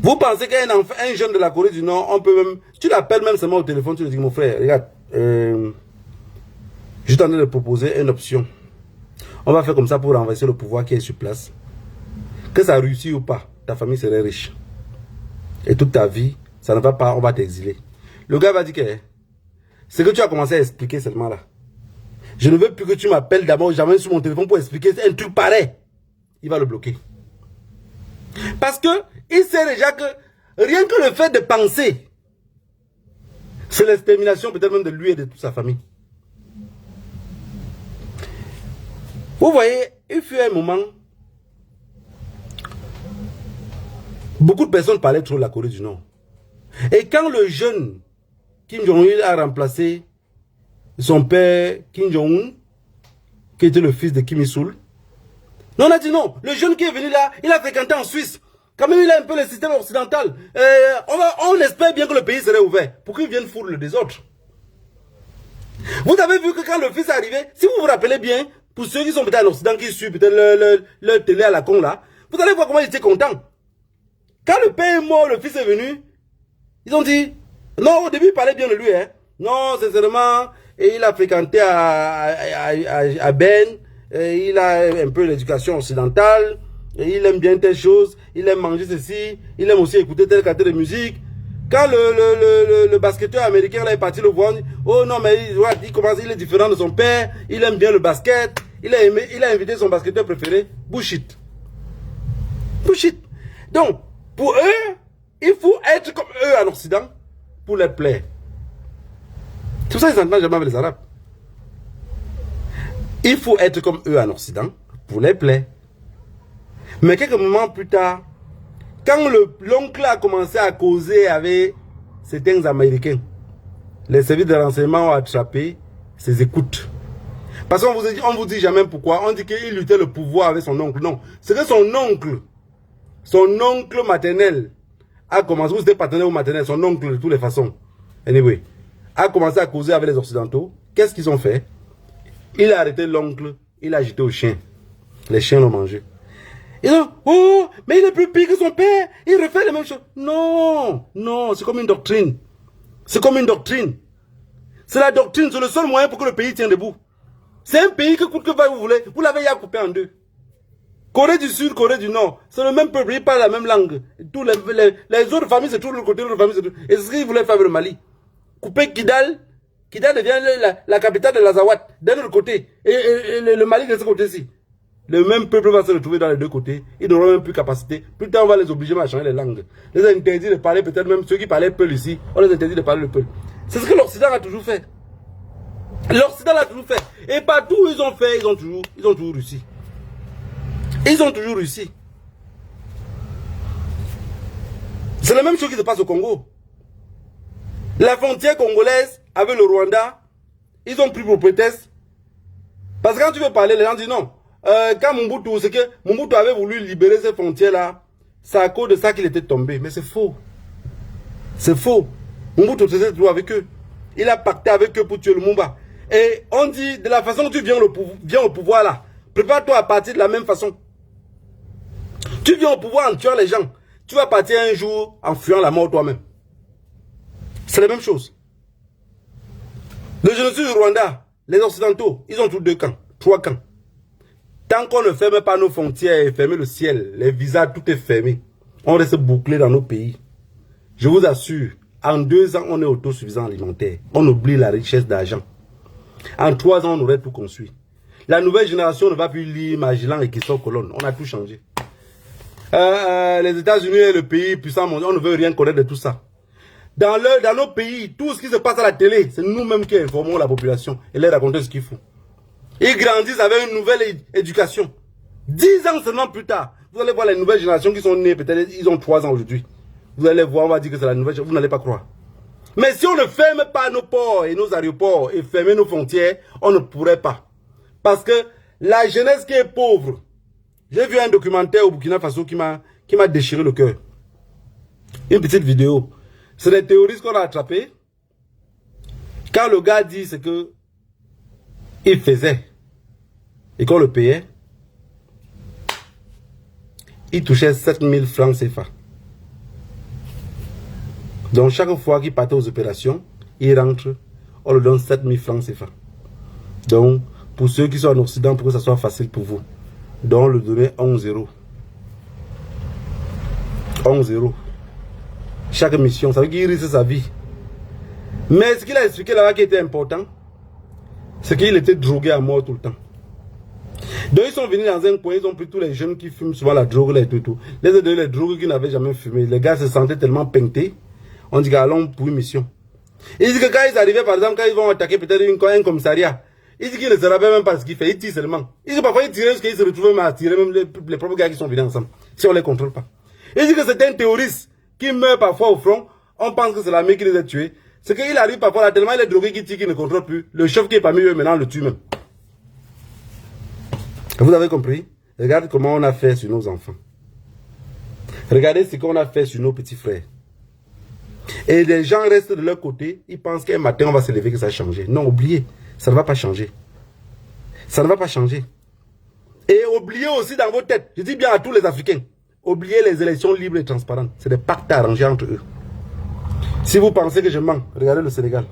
vous pensez qu'un enfant, un jeune de la Corée du Nord, on peut même, tu l'appelles même seulement au téléphone, tu lui dis, mon frère, regarde, je suis en train de proposer une option. On va faire comme ça pour renverser le pouvoir qui est sur place. Que ça réussit ou pas, ta famille serait riche. Et toute ta vie, ça ne va pas, on va t'exiler. Le gars va dire que ce que tu as commencé à expliquer seulement là. Je ne veux plus que tu m'appelles d'abord jamais sur mon téléphone pour expliquer un truc pareil. Il va le bloquer. Parce que il sait déjà que rien que le fait de penser, c'est l'extermination peut-être même de lui et de toute sa famille. Vous voyez, il fut un moment, beaucoup de personnes parlaient trop de la Corée du Nord. Et quand le jeune Kim Jong-il a remplacé son père Kim Jong-un, qui était le fils de Kim Il-sung, on a dit non, le jeune qui est venu là, il a fréquenté en Suisse. Quand même, il a un peu le système occidental. On espère bien que le pays serait ouvert pour qu'il vienne foutre le désordre. Vous avez vu que quand le fils est arrivé, si vous vous rappelez bien, pour ceux qui sont peut-être en Occident, qui suivent peut-être leur télé à la con là, vous allez voir comment ils étaient contents. Quand le père est mort, le fils est venu, ils ont dit, non, au début, il parlait bien de lui. Hein. Non, sincèrement, et il a fréquenté à Ben, et il a un peu l'éducation occidentale, et il aime bien telle chose, il aime manger ceci, il aime aussi écouter telle qualité de musique. Quand le basketteur américain là, est parti le voir, oh non, mais il est différent de son père, il aime bien le basket, il a invité son basketteur préféré. Bullshit. Bullshit. Donc, pour eux, il faut être comme eux en Occident pour les plaire. C'est pour ça qu'ils s'entendent jamais avec les Arabes. Il faut être comme eux en Occident pour les plaire. Mais quelques moments plus tard, quand l'oncle a commencé à causer avec certains Américains, les services de renseignement ont attrapé ses écoutes. Parce qu'on vous dit jamais pourquoi. On dit qu'il luttait le pouvoir avec son oncle. Non, c'est que son oncle maternel a commencé, vous êtes paternel ou maternel, son oncle de toutes les façons, anyway, a commencé à causer avec les Occidentaux. Qu'est-ce qu'ils ont fait? Il a arrêté l'oncle, il a jeté aux chiens. Les chiens l'ont mangé. Ils ont, oh, mais il est plus pire que son père, il refait les mêmes choses. Non, non, c'est comme une doctrine. C'est comme une doctrine. C'est la doctrine, c'est le seul moyen pour que le pays tienne debout. C'est un pays que coûte que vous voulez, vous l'avez ya coupé en deux. Corée du Sud, Corée du Nord, c'est le même peuple, ils parlent la même langue. Tous les autres familles, c'est tout le côté de l'autre famille. Et c'est ce qu'ils voulaient faire avec le Mali. Couper Kidal, Kidal devient la capitale de l'Azawad, d'un autre côté. Et le Mali de ce côté-ci. Le même peuple va se retrouver dans les deux côtés. Ils n'auront même plus capacité. Plus tard, on va les obliger à changer les langues. Les interdit de parler, peut-être même ceux qui parlaient Peul ici, on les interdit de parler le Peul. C'est ce que l'Occident a toujours fait. L'Occident l'a toujours fait. Et partout où ils ont fait, ils ont toujours réussi. Ils ont toujours réussi. C'est la même chose qui se passe au Congo. La frontière congolaise avec le Rwanda, ils ont pris pour prétexte. Parce que quand tu veux parler, les gens disent non. Quand Mobutu, c'est que Mobutu avait voulu libérer ces frontières-là, c'est à cause de ça qu'il était tombé. Mais c'est faux. C'est faux. Mobutu faisait toujours avec eux. Il a pacté avec eux pour tuer Lumumba. Et on dit, de la façon que tu viens au pouvoir là, prépare-toi à partir de la même façon. Tu viens au pouvoir en tuant les gens. Tu vas partir un jour en fuyant la mort toi-même. C'est la même chose. Le génocide du Rwanda, les Occidentaux, ils ont tous deux camps, 3 camps. Tant qu'on ne ferme pas nos frontières et ferme le ciel, les visas, tout est fermé. On reste bouclé dans nos pays. Je vous assure, en 2 ans, on est autosuffisant alimentaire. On oublie la richesse d'argent. En 3 ans, on aurait tout construit. La nouvelle génération ne va plus lire Magellan et Christophe Colomb. On a tout changé. Les États-Unis est le pays puissant mondial. On ne veut rien connaître de tout ça. Dans nos pays, tout ce qui se passe à la télé, c'est nous-mêmes qui informons la population et leur raconter ce qu'il faut. Ils grandissent avec une nouvelle éducation. 10 ans seulement plus tard, vous allez voir les nouvelles générations qui sont nées, peut-être ils ont 3 ans aujourd'hui. Vous allez voir, on va dire que c'est la nouvelle génération, vous n'allez pas croire. Mais si on ne ferme pas nos ports et nos aéroports et fermer nos frontières, on ne pourrait pas. Parce que la jeunesse qui est pauvre, j'ai vu un documentaire au Burkina Faso qui m'a déchiré le cœur. Une petite vidéo. C'est des terroristes qu'on a attrapés. Quand le gars dit, c'est que il faisait. Et quand on le payait, il touchait 7000 francs CFA. Donc chaque fois qu'il partait aux opérations, il rentre, on le donne 7000 francs CFA. Donc, pour ceux qui sont en Occident, pour que ça soit facile pour vous, donc on le donnait 11 euros. 11 euros. Chaque mission, ça veut dire qu'il risque sa vie. Mais ce qu'il a expliqué là-bas qui était important, c'est qu'il était drogué à mort tout le temps. Donc ils sont venus dans un coin, ils ont pris tous les jeunes qui fument souvent la drogue là et tout. Les drogues qui n'avaient jamais fumé. Les gars se sentaient tellement peintés. On dit allons pour une mission. Ils disent que quand ils arrivaient, par exemple, quand ils vont attaquer peut-être un commissariat, ils disent qu'ils ne se rappellent même pas ce qu'ils font, ils tirent seulement. Ils disent parfois ils tirent parce qu'ils se retrouvent même à tirer même les propres gars qui sont venus ensemble, si on ne les contrôle pas. Ils disent que c'est un terroriste qui meurt parfois au front, on pense que c'est l'armée qui les a tués. C'est qu'il arrive parfois là, tellement il est drogué qu'il tire qu'il ne contrôle plus. Le chef qui est parmi eux maintenant le tue même. Vous avez compris? Regardez comment on a fait sur nos enfants. Regardez ce qu'on a fait sur nos petits frères. Et les gens restent de leur côté, ils pensent qu'un matin on va se lever, que ça va changer. Non, oubliez, ça ne va pas changer. Ça ne va pas changer. Et oubliez aussi dans vos têtes, je dis bien à tous les Africains, oubliez les élections libres et transparentes. C'est des pactes arrangés entre eux. Si vous pensez que je mens, regardez le Sénégal.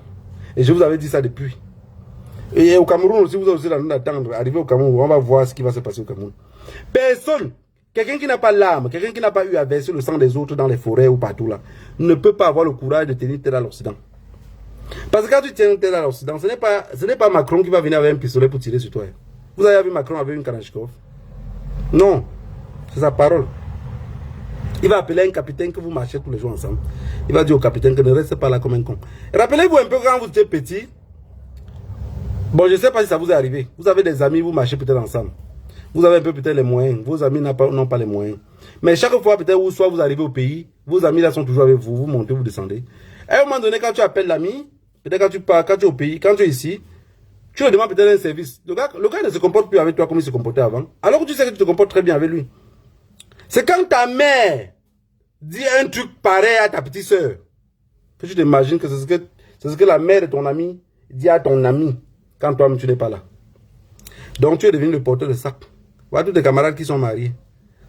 Et je vous avais dit ça depuis. Et au Cameroun aussi, vous avez aussi la d'attendre. Arrivé au Cameroun, on va voir ce qui va se passer au Cameroun. Personne, quelqu'un qui n'a pas l'âme, quelqu'un qui n'a pas eu à verser le sang des autres dans les forêts ou partout là, ne peut pas avoir le courage de tenir tête à l'Occident. Parce que quand tu tiens tête à l'Occident, ce n'est pas Macron qui va venir avec un pistolet pour tirer sur toi. Vous avez vu Macron avec une Kalachnikov? Non, c'est sa parole. Il va appeler un capitaine que vous marchez tous les jours ensemble. Il va dire au capitaine que ne reste pas là comme un con. Rappelez-vous un peu quand vous étiez petit. Bon, je ne sais pas si ça vous est arrivé. Vous avez des amis, vous marchez peut-être ensemble. Vous avez un peu peut-être les moyens. Vos amis n'ont pas les moyens. Mais chaque fois peut-être où soit vous arrivez au pays, vos amis là sont toujours avec vous. Vous montez, vous descendez. À un moment donné, quand tu appelles l'ami, peut-être quand tu pars, quand tu es au pays, quand tu es ici, tu lui demandes peut-être un service. Le gars ne se comporte plus avec toi comme il se comportait avant. Alors que tu sais que tu te comportes très bien avec lui. C'est quand ta mère dit un truc pareil à ta petite soeur que tu t'imagines que c'est ce que la mère de ton ami dit à ton ami quand toi-même tu n'es pas là. Donc tu es devenu le porteur de sac. Voilà tous tes camarades qui sont mariés.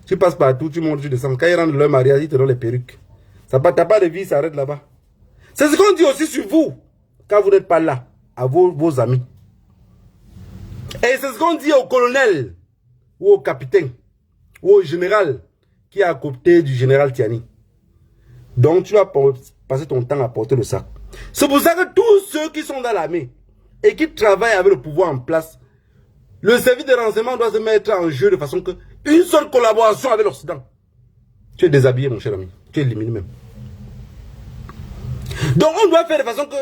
Tu passes partout, tu montes, tu descends. Quand ils rentrent de leur mariage, ils te donnent les perruques. T'as pas de vie, ça arrête là-bas. C'est ce qu'on dit aussi sur vous quand vous n'êtes pas là, à vos amis. Et c'est ce qu'on dit au colonel, ou au capitaine, ou au général, qui est à côté du général Tiani. Donc tu vas passer ton temps à porter le sac. C'est pour ça que tous ceux qui sont dans l'armée et qui travaillent avec le pouvoir en place, le service de renseignement doit se mettre en jeu de façon que une seule collaboration avec l'Occident. Tu es déshabillé, mon cher ami. Tu es éliminé même. Donc on doit faire de façon que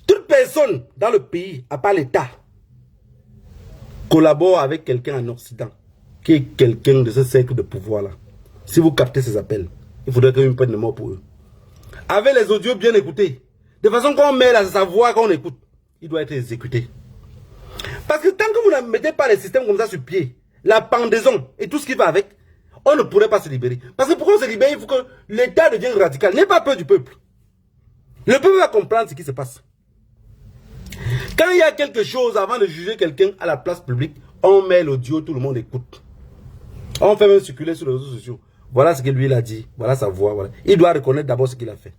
toute personne dans le pays, à part l'État, collabore avec quelqu'un en Occident, qui est quelqu'un de ce cercle de pouvoir-là. Si vous captez ces appels, il faudrait qu'il y ait une peine de mort pour eux. Avec les audios bien écoutés, de façon qu'on met sa voix, qu'on écoute, il doit être exécuté. Parce que tant que vous ne mettez pas les systèmes comme ça sur pied, la pendaison et tout ce qui va avec, on ne pourrait pas se libérer. Parce que pour qu'on se libère, il faut que l'État devienne radical. N'aie pas peur du peuple. Le peuple va comprendre ce qui se passe. Quand il y a quelque chose, avant de juger quelqu'un à la place publique, on met l'audio, tout le monde écoute. On fait même circuler sur les réseaux sociaux. Voilà ce que lui il a dit, voilà sa voix. Voilà. Il doit reconnaître d'abord ce qu'il a fait.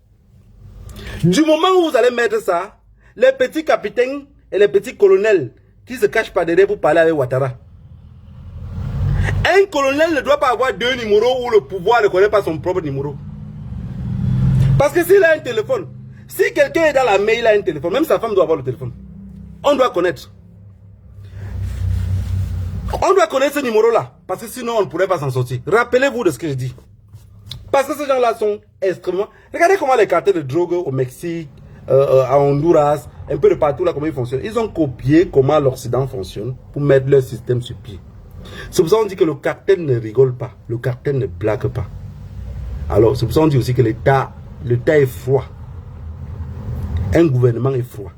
Du moment où vous allez mettre ça, les petits capitaines et les petits colonels qui se cachent pas derrière pour parler avec Ouattara. Un colonel ne doit pas avoir deux numéros où le pouvoir ne connaît pas son propre numéro. Parce que s'il a un téléphone, si quelqu'un est dans la mail, il a un téléphone, même sa femme doit avoir le téléphone. On doit connaître. On doit connaître ce numéro-là, parce que sinon on ne pourrait pas s'en sortir. Rappelez-vous de ce que je dis. Parce que ces gens-là sont extrêmement... Regardez comment les cartels de drogue au Mexique, à Honduras, un peu de partout là, comment ils fonctionnent. Ils ont copié comment l'Occident fonctionne pour mettre leur système sur pied. C'est pour ça qu'on dit que le cartel ne rigole pas, le cartel ne blague pas. Alors, c'est pour ça qu'on dit aussi que l'État est froid. Un gouvernement est froid.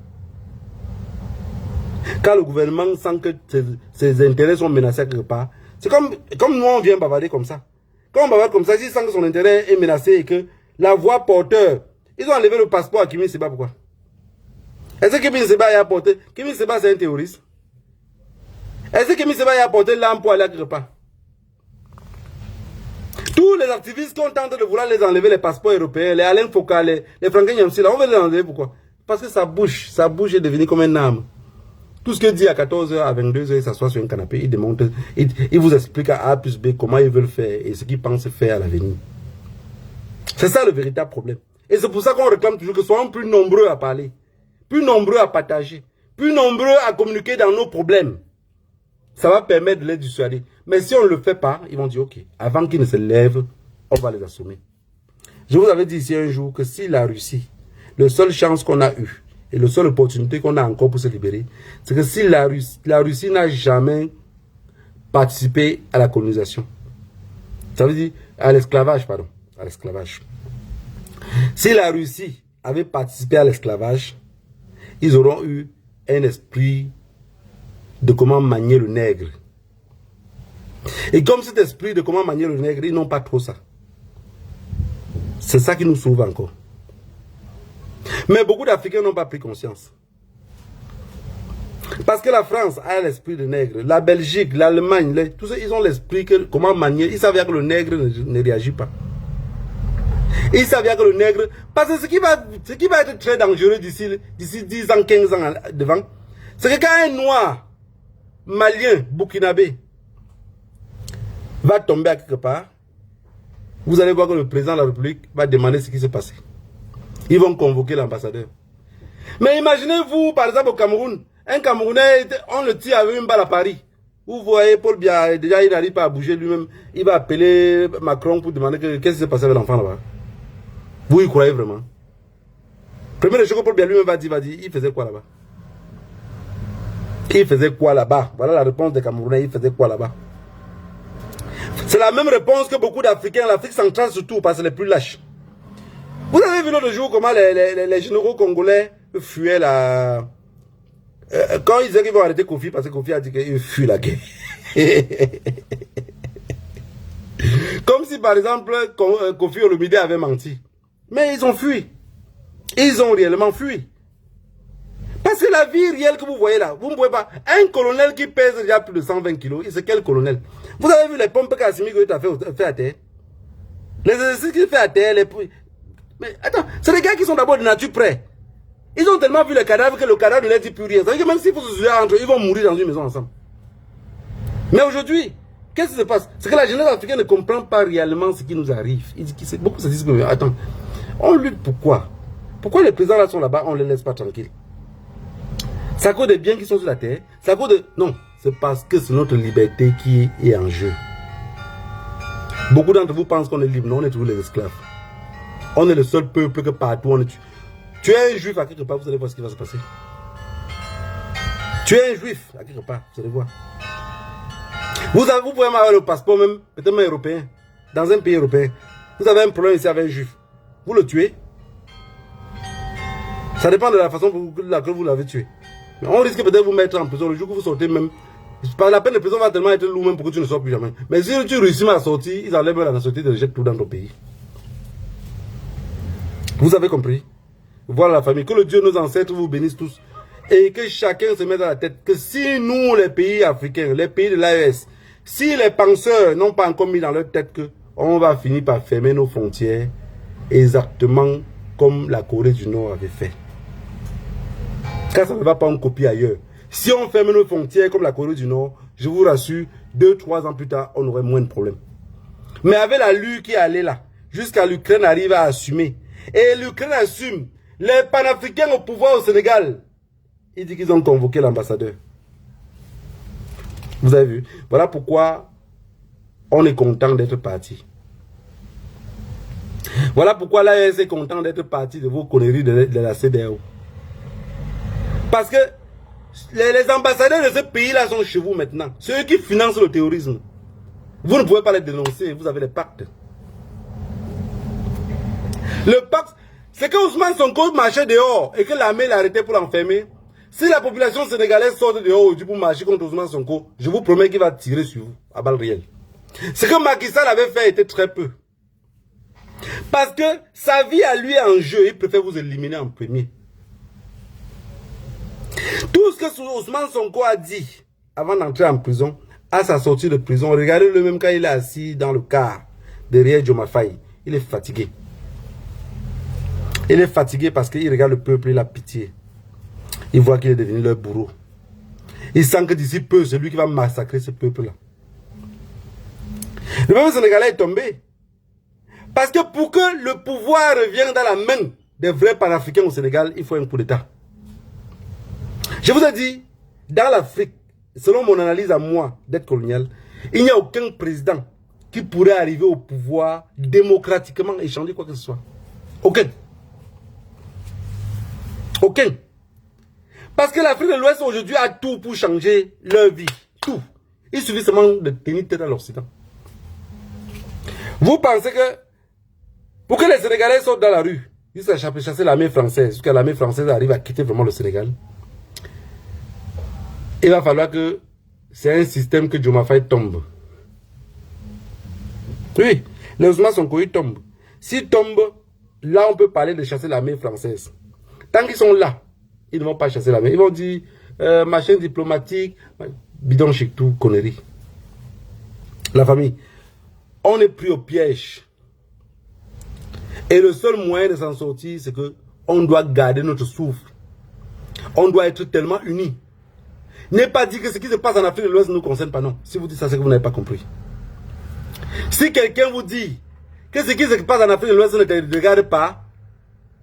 Quand le gouvernement sent que ses intérêts sont menacés quelque part, c'est comme nous on vient bavarder comme ça. Quand on bavarde comme ça, s'il sent que son intérêt est menacé et que la voix porteur, ils ont enlevé le passeport à Kimi, c'est pas pourquoi. Est-ce que Kémy Séba a apporté? Kémy Séba, c'est un terroriste. Est-ce que Kémy Séba a apporté l'arme pour aller à quelque part? Tous les activistes qui ont tenté de vouloir les enlever les passeports européens, les Alain Foucault, les Franklin Nyamsi, on veut les enlever pourquoi? Parce que sa bouche est devenue comme un âme. Tout ce qu'il dit à 14h, à 22h, il s'assoit sur un canapé, il démonte, il vous explique à A plus B comment ils veulent faire et ce qu'ils pensent faire à l'avenir. C'est ça le véritable problème. Et c'est pour ça qu'on réclame toujours que soyons plus nombreux à parler, plus nombreux à partager, plus nombreux à communiquer dans nos problèmes. Ça va permettre de les dissuader. Mais si on ne le fait pas, ils vont dire ok, avant qu'ils ne se lèvent, on va les assommer. Je vous avais dit ici un jour que si la Russie, la seule chance qu'on a eue, et la seule opportunité qu'on a encore pour se libérer, c'est que si la Russie n'a jamais participé à la colonisation, ça veut dire à l'esclavage, pardon, à l'esclavage. Si la Russie avait participé à l'esclavage, ils auront eu un esprit de comment manier le nègre. Et comme cet esprit de comment manier le nègre, ils n'ont pas trop ça. C'est ça qui nous sauve encore. Mais beaucoup d'Africains n'ont pas pris conscience. Parce que la France a l'esprit de nègre, la Belgique, l'Allemagne, tous ceux, ils ont l'esprit que comment manier. Ils savaient que le nègre ne réagit pas. Ils savaient que le nègre... Parce que ce qui va être très dangereux d'ici 10 ans, 15 ans devant, c'est que quand un noir, malien, burkinabé, va tomber à quelque part, vous allez voir que le président de la République va demander ce qui s'est passé. Ils vont convoquer l'ambassadeur. Mais imaginez-vous, par exemple, au Cameroun, un Camerounais, on le tire avec une balle à Paris. Vous voyez, Paul Biya, déjà, il n'arrive pas à bouger lui-même. Il va appeler Macron pour demander qu'est-ce qui s'est passé avec l'enfant là-bas. Vous y croyez vraiment? Premier chose que Paul Biya lui-même va dire, il faisait quoi là-bas? Il faisait quoi là-bas? Voilà la réponse des Camerounais, il faisait quoi là-bas? C'est la même réponse que beaucoup d'Africains, l'Afrique centrale surtout, parce que les plus lâches. Vous avez vu l'autre jour comment les généraux congolais fuyaient la... quand ils disaient qu'ils vont arrêter Kofi, parce que Kofi a dit qu'il fuit la guerre. Comme si par exemple Kofi Olomide avait menti. Mais ils ont fui. Ils ont réellement fui. Parce que la vie réelle que vous voyez là, vous ne pouvez pas... Un colonel qui pèse déjà plus de 120 kilos, c'est quel colonel? Vous avez vu les pompes qu'Assimi Goïta a fait à terre? Les exercices qu'il fait à terre, Mais attends, c'est des gars qui sont d'abord de nature près. Ils ont tellement vu le cadavre que le cadavre ne leur dit plus rien. Ça veut dire que même s'il faut se suivre entre eux, ils vont mourir dans une maison ensemble. Mais aujourd'hui, qu'est-ce qui se passe? C'est que la jeunesse africaine ne comprend pas réellement ce qui nous arrive. Beaucoup se disent que, attends, on lutte pourquoi? Pourquoi les présidents là sont là-bas, on ne les laisse pas tranquilles? C'est à cause des biens qui sont sur la terre? C'est à cause de... Non, c'est parce que c'est notre liberté qui est en jeu. Beaucoup d'entre vous pensent qu'on est libre, non, on est toujours les esclaves. On est le seul peuple que partout on est... Tu es un juif à quelque part, vous allez voir ce qui va se passer. Tu es un juif à quelque part, vous allez voir. Vous pouvez avoir le passeport même, peut-être même européen, dans un pays européen. Vous avez un problème ici avec un juif. Vous le tuez. Ça dépend de la façon pour laquelle vous l'avez tué. Mais on risque peut-être de vous mettre en prison le jour que vous sortez même. Par la peine de prison va tellement être lourd même pour que tu ne sors plus jamais. Mais si tu réussis à sortir, ils enlèvent la nationalité et te jettent tout dans ton pays. Vous avez compris? Voilà la famille. Que le Dieu, nos ancêtres vous bénissent tous. Et que chacun se mette dans la tête que si nous, les pays africains, les pays de l'AES, si les penseurs n'ont pas encore mis dans leur tête que on va finir par fermer nos frontières exactement comme la Corée du Nord avait fait. Car ça ne va pas en copier ailleurs. Si on ferme nos frontières comme la Corée du Nord, je vous rassure, 2-3 ans plus tard, on aurait moins de problèmes. Mais avec la lutte qui allait là, jusqu'à l'Ukraine arrive à assumer. Et l'Ukraine assume. Les panafricains au pouvoir au Sénégal, ils disent qu'ils ont convoqué l'ambassadeur. Vous avez vu? Voilà pourquoi on est content d'être parti. Voilà pourquoi l'AES est content d'être parti de vos conneries de la CEDEAO. Parce que les ambassadeurs de ce pays-là sont chez vous maintenant. Ceux qui financent le terrorisme. Vous ne pouvez pas les dénoncer, vous avez les pactes. Le pacte, c'est que Ousmane Sonko marchait dehors et que l'armée l'a arrêté pour l'enfermer. Si la population sénégalaise sort dehors aujourd'hui pour marcher contre Ousmane Sonko, je vous promets qu'il va tirer sur vous à balles réelles. Ce que Macky Sall avait fait était très peu. Parce que sa vie à lui est en jeu, il préfère vous éliminer en premier. Tout ce que Ousmane Sonko a dit avant d'entrer en prison, à sa sortie de prison, regardez-le même quand il est assis dans le car derrière Diomaye. Il est fatigué. Il est fatigué parce qu'il regarde le peuple, il a pitié. Il voit qu'il est devenu leur bourreau. Il sent que d'ici peu, c'est lui qui va massacrer ce peuple-là. Le peuple sénégalais est tombé. Parce que pour que le pouvoir revienne dans la main des vrais panafricains au Sénégal, il faut un coup d'État. Je vous ai dit, dans l'Afrique, selon mon analyse à moi d'être colonial, il n'y a aucun président qui pourrait arriver au pouvoir démocratiquement et changer quoi que ce soit. Aucun. Aucun. Parce que l'Afrique de l'Ouest aujourd'hui a tout pour changer leur vie. Tout. Il suffit seulement de tenir tête à l'Occident. Vous pensez que pour que les Sénégalais sortent dans la rue, jusqu'à chasser l'armée française, jusqu'à l'armée française arrive à quitter vraiment le Sénégal, il va falloir que c'est un système que Diomaye tombe. Oui, les Ousmane Sonko tombent. S'ils tombent, là on peut parler de chasser l'armée française. Tant qu'ils sont là, ils ne vont pas chasser l'armée. Ils vont dire machin diplomatique, bidon chic tout, connerie. La famille, on est pris au piège. Et le seul moyen de s'en sortir, c'est que on doit garder notre souffle. On doit être tellement unis. N'est pas dit que ce qui se passe en Afrique de l'Ouest ne nous concerne pas, non. Si vous dites ça, c'est que vous n'avez pas compris. Si quelqu'un vous dit que ce qui se passe en Afrique de l'Ouest ne te regarde pas,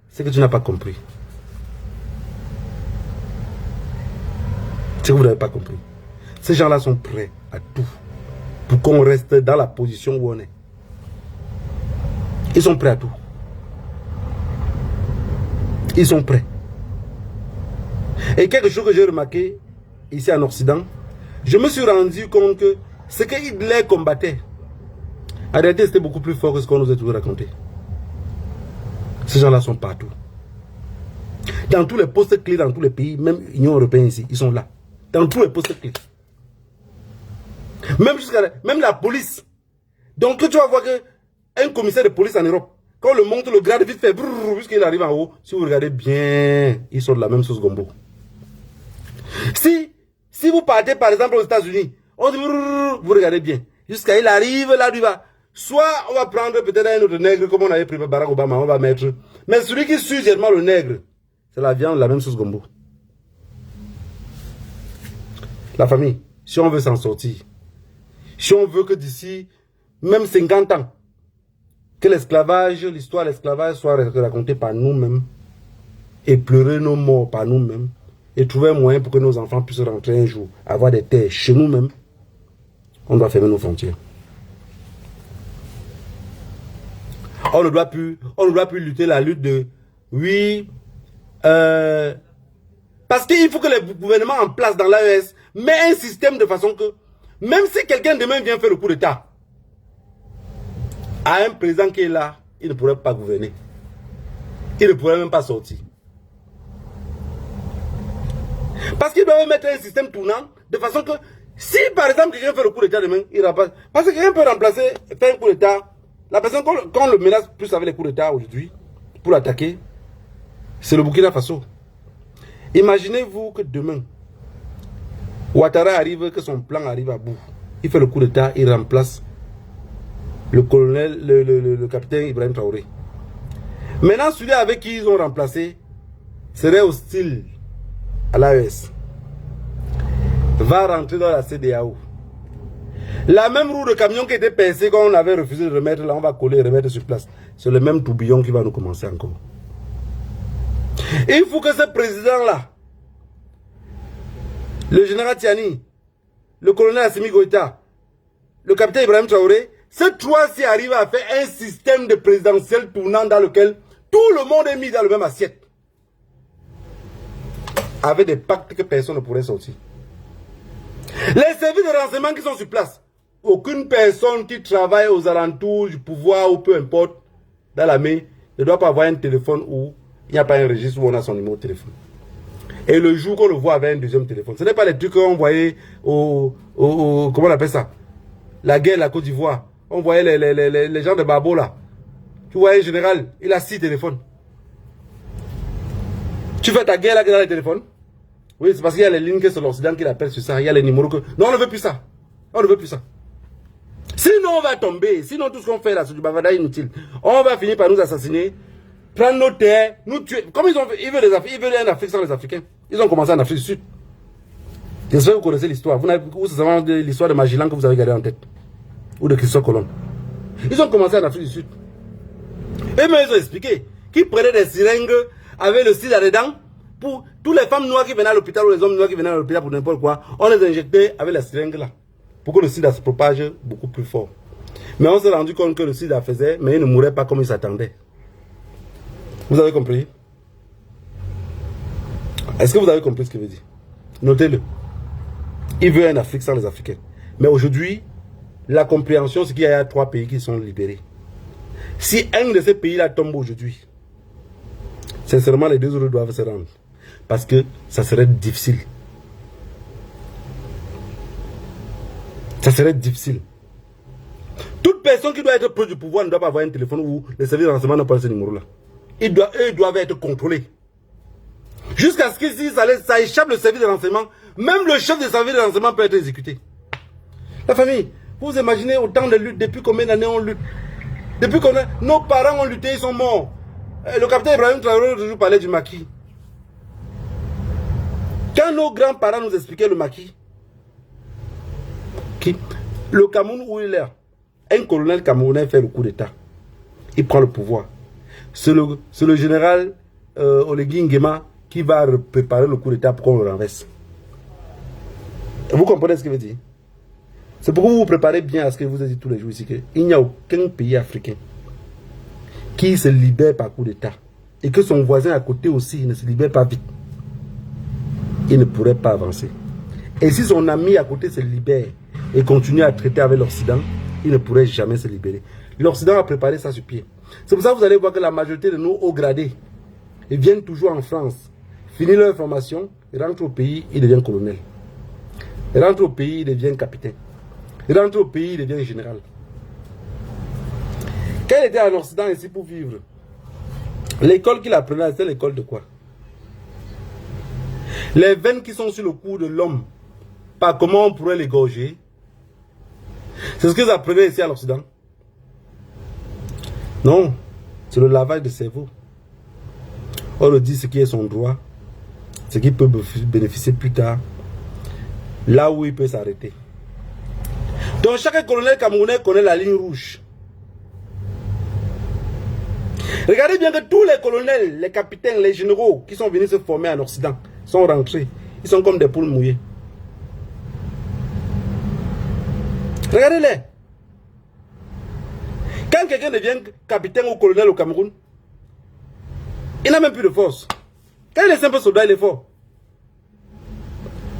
c'est que tu n'as pas compris. C'est que vous n'avez pas compris. Ces gens-là sont prêts à tout pour qu'on reste dans la position où on est. Ils sont prêts à tout. Ils sont prêts. Et quelque chose que j'ai remarqué ici en Occident, je me suis rendu compte que ce que Hitler combattait, en réalité c'était beaucoup plus fort que ce qu'on nous a toujours raconté. Ces gens-là sont partout. Dans tous les postes clés, dans tous les pays, même l'Union européenne ici, ils sont là. Dans tous les postes clés. Même la police. Donc tu vas voir qu'un commissaire de police en Europe, quand on le monte, le grade vite fait, puisqu'il arrive en haut, si vous regardez bien, ils sont de la même sauce gombo. Si vous partez par exemple aux États-Unis, on dit, vous regardez bien, jusqu'à il arrive, là, il va. Soit on va prendre peut-être un autre nègre, comme on avait pris Barack Obama, on va mettre. Mais celui qui suit généralement le nègre, c'est la viande, la même sauce gombo. La famille, si on veut s'en sortir, si on veut que d'ici même 50 ans, que l'esclavage, l'histoire de l'esclavage soit racontée par nous-mêmes, et pleurer nos morts par nous-mêmes, et trouver un moyen pour que nos enfants puissent rentrer un jour, avoir des terres chez nous-mêmes, on doit fermer nos frontières. On ne doit plus lutter la lutte de oui, parce qu'il faut que les gouvernements en place dans l'AES mettent un système de façon que, même si quelqu'un demain vient faire le coup d'État, à un président qui est là, il ne pourrait pas gouverner. Il ne pourrait même pas sortir. Parce qu'il doit mettre un système tournant de façon que si par exemple quelqu'un fait le coup d'État demain, il remplace. Parce que quelqu'un peut remplacer, faire un coup d'État. La personne qu'on le menace plus avec les coups d'État aujourd'hui, pour l'attaquer, c'est le Burkina Faso. Imaginez-vous que demain, Ouattara arrive, que son plan arrive à bout. Il fait le coup d'État, il remplace le colonel, le capitaine Ibrahim Traoré. Maintenant, celui avec qui ils ont remplacé serait hostile à l'AES. Va rentrer dans la CEDEAO. La même roue de camion qui était pincée quand on avait refusé de remettre, là on va coller et remettre sur place. C'est le même tourbillon qui va nous commencer encore. Il faut que ce président-là, le général Tiani, le colonel Assimi Goïta, le capitaine Ibrahim Traoré, ces trois-ci arrivent à faire un système de présidentiel tournant dans lequel tout le monde est mis dans la même assiette. Avec des pactes que personne ne pourrait sortir. Les services de renseignement qui sont sur place, aucune personne qui travaille aux alentours du pouvoir ou peu importe dans l'armée ne doit pas avoir un téléphone où il n'y a pas un registre où on a son numéro de téléphone. Et le jour qu'on le voit avec un deuxième téléphone, ce n'est pas les trucs qu'on voyait comment on appelle ça, la guerre, la Côte d'Ivoire. On voyait les gens de Babo là. Tu vois un général, il a 6 téléphones. Tu fais ta guerre là dans les téléphones. Oui, c'est parce qu'il y a les lignes que c'est l'Occident qui l'appelle sur ça. Il y a les numéros que... Non, on ne veut plus ça. On ne veut plus ça. Sinon, on va tomber. Sinon, tout ce qu'on fait là, c'est du bavardage inutile. On va finir par nous assassiner, prendre nos terres, nous tuer. Comme ils ont fait, ils veulent un Afrique sans les Africains. Ils ont commencé en Afrique du Sud. J'espère que vous connaissez l'histoire. Vous savez l'histoire de Magellan que vous avez gardé en tête. Ou de Christophe Colomb. Ils ont commencé en Afrique du Sud. Et même ils ont expliqué qu'ils prenaient des seringues avec le sida dedans pour toutes les femmes noires qui venaient à l'hôpital ou les hommes noirs qui venaient à l'hôpital pour n'importe quoi. On les injectait avec la seringue là. Pour que le sida se propage beaucoup plus fort. Mais on s'est rendu compte que le sida faisait, mais il ne mourait pas comme il s'attendait. Vous avez compris? Est-ce que vous avez compris ce qu'il veut dire? Notez-le. Il veut un Afrique sans les Africains. Mais aujourd'hui, la compréhension, c'est qu'il y a 3 pays qui sont libérés. Si un de ces pays-là tombe aujourd'hui, sincèrement, les 2 autres doivent se rendre. Parce que ça serait difficile. Ça serait difficile. Toute personne qui doit être proche du pouvoir ne doit pas avoir un téléphone où les services de renseignement n'ont pas ce numéro-là. Eux doivent être contrôlés. Jusqu'à ce que si ça échappe le service de renseignement, même le chef du service de renseignement peut être exécuté. La famille, vous imaginez autant de luttes, depuis combien d'années on lutte? Depuis qu'on nos parents ont lutté, ils sont morts. Le capitaine Ibrahim Traoré toujours parlait du maquis. Quand nos grands-parents nous expliquaient le maquis, le Cameroun où il est, un colonel camerounais fait le coup d'état. Il prend le pouvoir. C'est le général Olegui Nguema qui va préparer le coup d'état pour qu'on le renverse. Vous comprenez ce que je veux dire? C'est pourquoi vous vous préparez bien à ce que je vous ai dit tous les jours ici, qu'il n'y a aucun pays africain qui se libère par coup d'état et que son voisin à côté aussi ne se libère pas vite. Il ne pourrait pas avancer. Et si son ami à côté se libère et continue à traiter avec l'Occident, il ne pourrait jamais se libérer. L'Occident a préparé ça sur pied. C'est pour ça que vous allez voir que la majorité de nos hauts gradés, ils viennent toujours en France, finissent leur formation, ils rentrent au pays, ils deviennent colonel. Ils rentrent au pays, ils deviennent capitaine. Ils rentrent au pays, ils deviennent général. Quand il était en Occident ici pour vivre, l'école qu'il apprenait, c'était l'école de quoi? Les veines qui sont sur le cou de l'homme, par comment on pourrait l'égorger. C'est ce qu'ils apprenaient ici à l'Occident. Non, c'est le lavage de cerveau. On le dit ce qui est son droit, ce qui peut bénéficier plus tard, là où il peut s'arrêter. Donc chaque colonel camerounais connaît la ligne rouge. Regardez bien que tous les colonels, les capitaines, les généraux qui sont venus se former en Occident sont rentrés. Ils sont comme des poules mouillées. Regardez-les. Quand quelqu'un devient capitaine ou colonel au Cameroun, il n'a même plus de force. Quand il est simple soldat, il est fort.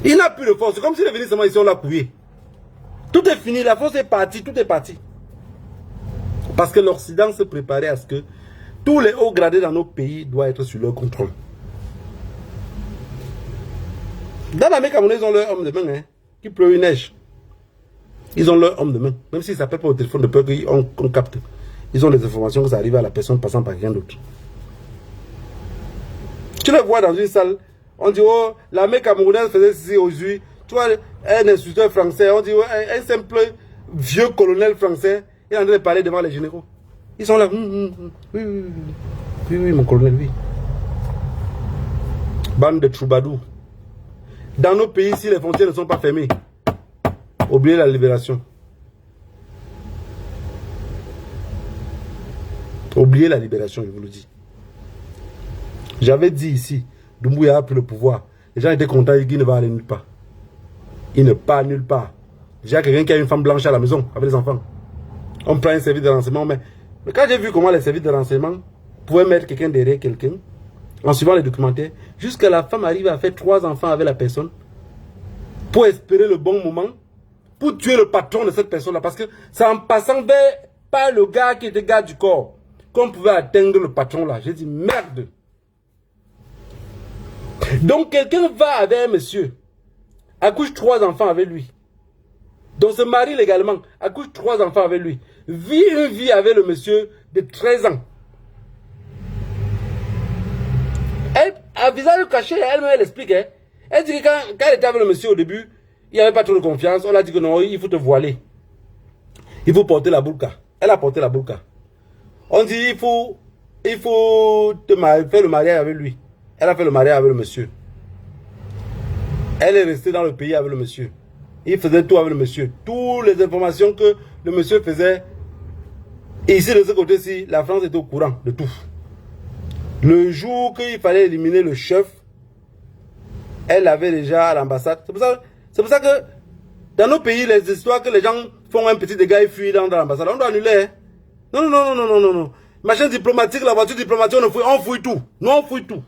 Il n'a plus de force. C'est comme s'il est venu seulement ici, on l'a couillé. Tout est fini, la force est partie, tout est parti. Parce que l'Occident se préparait à ce que tous les hauts gradés dans nos pays doivent être sur leur contrôle. Dans l'armée camerounaise, ils ont leur homme de main, hein, qui pleut une neige. Ils ont leur homme de main. Même s'ils ne s'appellent pas au téléphone de peur qu'on capte. Ils ont les informations que ça arrive à la personne passant par quelqu'un d'autre. Tu les vois dans une salle, on dit, oh, l'armée camerounaise faisait ceci aujourd'hui. Tu vois, un instructeur français, on dit, oh, un simple vieux colonel français, il est en train de parler devant les généraux. Ils sont là, oui, mon colonel, oui. Bande de troubadours. Dans nos pays, si les frontières ne sont pas fermées, oubliez la libération. Oubliez la libération, je vous le dis. J'avais dit ici, Doumbouya a pris le pouvoir. Les gens étaient contents, ils disent qu'il ne va aller nulle part. Il ne part nulle part. Déjà quelqu'un qui a une femme blanche à la maison avec les enfants. On prend un service de renseignement, mais quand j'ai vu comment les services de renseignement pouvaient mettre quelqu'un derrière quelqu'un, en suivant les documentaires, jusqu'à la femme arrive à faire 3 enfants avec la personne, pour espérer le bon moment, pour tuer le patron de cette personne-là. Parce que c'est en passant par le gars qui était garde du corps qu'on pouvait atteindre le patron-là. J'ai dit, merde. Donc quelqu'un va avec un monsieur, accouche 3 enfants avec lui. Donc se marie légalement, accouche 3 enfants avec lui. Vit une vie avec le monsieur de 13 ans. Elle, à visage caché, elle-même elle explique, hein, Elle dit que quand elle était avec le monsieur au début, il n'y avait pas trop de confiance. On a dit que non, il faut te voiler. Il faut porter la burqa. Elle a porté la burqa. On dit il faut faire le mariage avec lui. Elle a fait le mariage avec le monsieur. Elle est restée dans le pays avec le monsieur. Il faisait tout avec le monsieur. Toutes les informations que le monsieur faisait, et ici de ce côté-ci, la France était au courant de tout. Le jour qu'il fallait éliminer le chef, elle avait déjà à l'ambassade. C'est pour ça que dans nos pays, les histoires que les gens font un petit dégât et fuient dans l'ambassade, on doit annuler. Non, non, non, non, non, non, non. Machin diplomatique, la voiture diplomatique, on fouille tout. Nous, on fouille tout.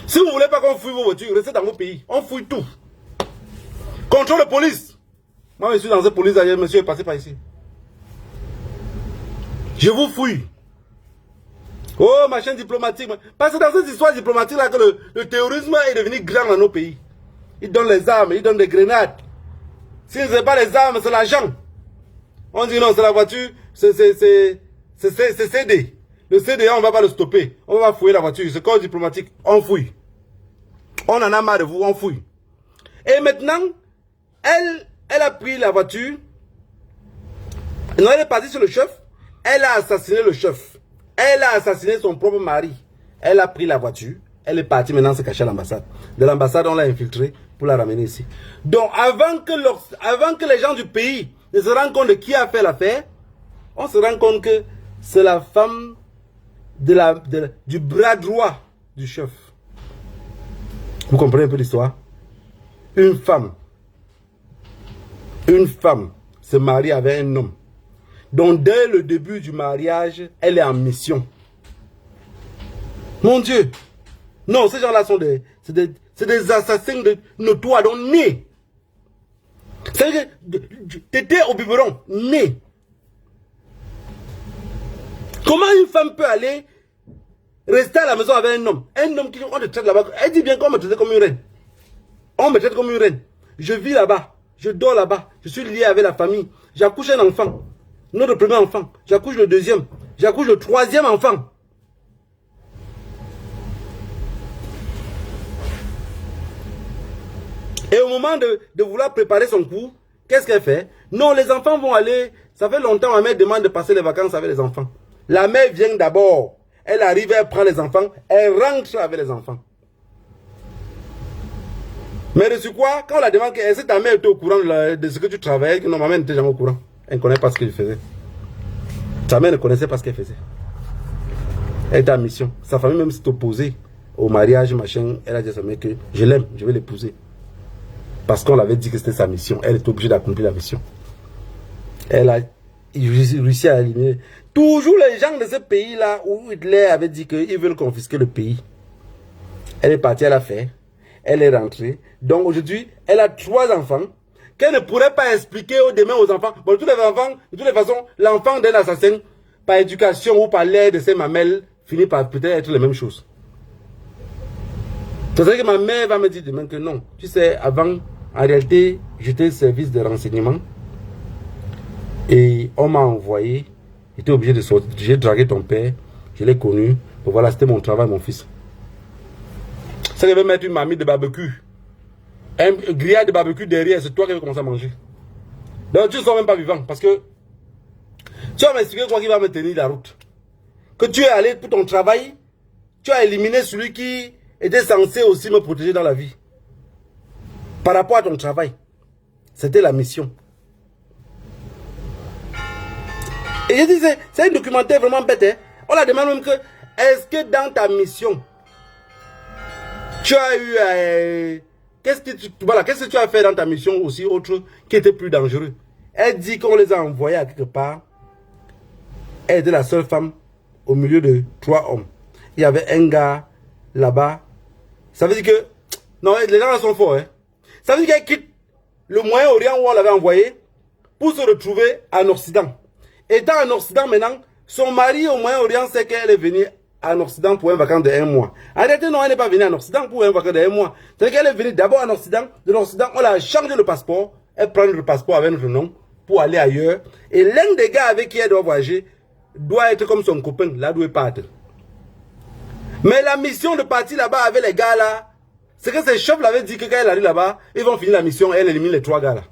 Si vous ne voulez pas qu'on fouille vos voitures, restez dans vos pays. On fouille tout. Contrôle de police. Moi, je suis dans cette police ailleurs, monsieur est passé par ici. Je vous fouille. Oh, machin diplomatique. Parce que dans cette histoire diplomatique-là, que le terrorisme est devenu grand dans nos pays. Ils donnent les armes, ils donnent des grenades. Si ce n'est pas les armes, c'est l'argent. On dit non, c'est la voiture, c'est CD. Le CDA, on ne va pas le stopper. On va fouiller la voiture. C'est corps diplomatique. On fouille. On en a marre de vous, on fouille. Et maintenant, elle a pris la voiture. Non, elle est partie sur le chef. Elle a assassiné le chef. Elle a assassiné son propre mari. Elle a pris la voiture. Elle est partie maintenant se cacher à l'ambassade. De l'ambassade, on l'a infiltrée pour la ramener ici. Donc, avant que les gens du pays ne se rendent compte de qui a fait l'affaire, on se rend compte que c'est la femme du bras droit du chef. Vous comprenez un peu l'histoire? Une femme se marie avec un homme. Donc, dès le début du mariage, elle est en mission. Mon Dieu! Non, ces gens-là sont des assassins notoires, donc nés. C'est-à-dire que t'étais au biberon, né. Comment une femme peut aller rester à la maison avec un homme? Un homme qui on te traite là-bas. Elle dit bien qu'on me traite comme une reine. On me traite comme une reine. Je vis là-bas. Je dors là-bas. Je suis lié avec la famille. J'accouche un enfant. Notre premier enfant. J'accouche le deuxième. J'accouche le troisième enfant. Et au moment de vouloir préparer son coup, qu'est-ce qu'elle fait? Non, les enfants vont aller. Ça fait longtemps, ma mère demande de passer les vacances avec les enfants. La mère vient d'abord. Elle arrive, elle prend les enfants. Elle rentre avec les enfants. Mais de ce quoi, quand on la demande, est-ce que ta mère était au courant de ce que tu travaillais? Non, ma mère n'était jamais au courant. Elle ne connaît pas ce qu'elle faisait. Sa mère ne connaissait pas ce qu'elle faisait. Elle était en mission. Sa famille même s'est opposée au mariage, machin. Elle a dit à sa mère que je l'aime, je vais l'épouser. Parce qu'on l'avait dit que c'était sa mission. Elle est obligée d'accomplir la mission. Elle a réussi à éliminer. Toujours les gens de ce pays-là où Hitler avait dit qu'ils veulent confisquer le pays. Elle est partie, elle a fait. Elle est rentrée. Donc aujourd'hui, elle a 3 enfants qu'elle ne pourrait pas expliquer demain aux enfants. Bon, tous les enfants, de toutes les façons, l'enfant d'un assassin, par éducation ou par l'aide de ses mamelles, finit par peut-être être la même chose. C'est-à-dire que ma mère va me dire demain que non. Tu sais, avant, en réalité, j'étais au service de renseignement. Et on m'a envoyé. J'étais obligé de sortir. J'ai dragué ton père. Je l'ai connu. Donc voilà, c'était mon travail, mon fils. Ça devait mettre une marmite de barbecue. Un grillade de barbecue derrière. C'est toi qui vas commencer à manger. Donc tu ne sors même pas vivant. Parce que tu vas m'expliquer quoi qui va me tenir la route. Que tu es allé pour ton travail. Tu as éliminé celui qui était censé aussi me protéger dans la vie. Par rapport à ton travail. C'était la mission. Et je disais, c'est un documentaire vraiment bête. Hein? On la demande même que, est-ce que dans ta mission, tu as eu... qu'est-ce que tu as fait dans ta mission aussi, autre, qui était plus dangereux? Elle dit qu'on les a envoyés à quelque part. Elle était la seule femme au milieu de 3 hommes. Il y avait un gars là-bas. Ça veut dire que... Non, les gens là sont forts. Hein? Ça veut dire qu'elle quitte le Moyen-Orient où on l'avait envoyé pour se retrouver en Occident. Étant en Occident maintenant, son mari au Moyen-Orient sait qu'elle est venue en Occident pour un vacances de 1 mois. En réalité, non, elle n'est pas venue en Occident pour un vacances de 1 mois. C'est qu'elle est venue d'abord en Occident. De l'Occident, on a changé le passeport. Elle prend le passeport avec notre nom pour aller ailleurs. Et l'un des gars avec qui elle doit voyager doit être comme son copain, là d'où elle part. Mais la mission de partir là-bas avec les gars là, C'est que ces chefs l'avaient dit que quand elle arrive là-bas, ils vont finir la mission et elle élimine les 3 gars là.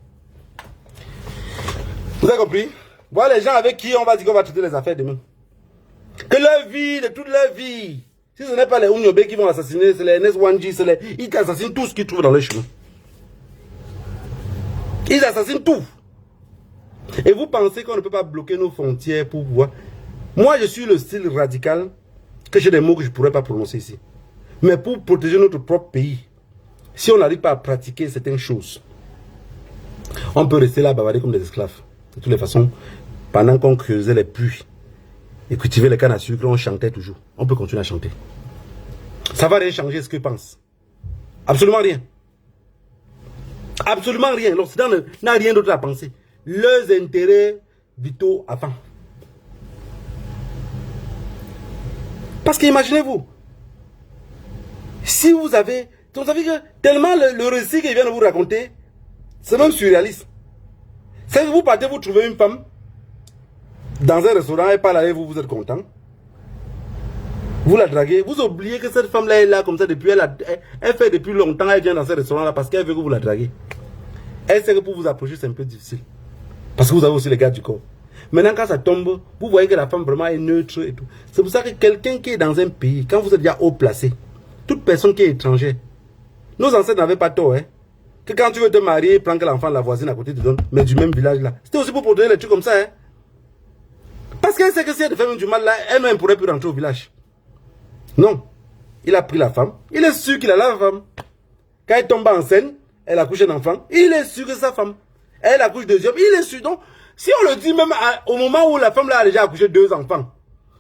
Vous avez compris? Voilà les gens avec qui on va dire qu'on va traiter les affaires demain. Que leur vie, de toute leur vie. Si ce n'est pas les Ounyobe qui vont assassiner, c'est les Neswanji, c'est les... Ils assassinent tout ce qu'ils trouvent dans leur chemin. Ils assassinent tout. Et vous pensez qu'on ne peut pas bloquer nos frontières pour pouvoir... Moi, je suis le style radical, que j'ai des mots que je ne pourrais pas prononcer ici. Mais pour protéger notre propre pays, si on n'arrive pas à pratiquer certaines choses, on peut rester là bavarder comme des esclaves. De toutes les façons, pendant qu'on creusait les puits et cultivait les cannes à sucre, on chantait toujours. On peut continuer à chanter. Ça ne va rien changer ce que pense. Absolument rien. Absolument rien. L'Occident n'a rien d'autre à penser. Leurs intérêts vitaux avant. Parce qu'imaginez-vous, si vous avez... Vous savez que tellement le récit qu'il vient de vous raconter, c'est même surréaliste. C'est que vous partez, vous trouvez une femme dans un restaurant, elle parle avec vous, vous êtes content. Vous la draguez, vous oubliez que cette femme-là est là comme ça depuis, elle fait depuis longtemps, elle vient dans ce restaurant-là parce qu'elle veut que vous la draguez. Elle sait que pour vous approcher, c'est un peu difficile. Parce que vous avez aussi les gars du corps. Maintenant, quand ça tombe, vous voyez que la femme vraiment est neutre et tout. C'est pour ça que quelqu'un qui est dans un pays, quand vous êtes déjà haut placé, toute personne qui est étrangère, nos ancêtres n'avaient pas tort, hein. Que quand tu veux te marier, prends que l'enfant de la voisine à côté te donne, mais du même village là. C'était aussi pour protéger les trucs comme ça, hein. Parce qu'elle sait que si elle te fait du mal là, elle-même ne pourrait plus rentrer au village. Non. Il a pris la femme. Il est sûr qu'il a la femme. Quand elle tombe enceinte, elle accouche un enfant. Il est sûr que c'est sa femme. Elle accouche deuxième. Il est sûr. Donc, si on le dit même au moment où la femme là a déjà accouché 2 enfants,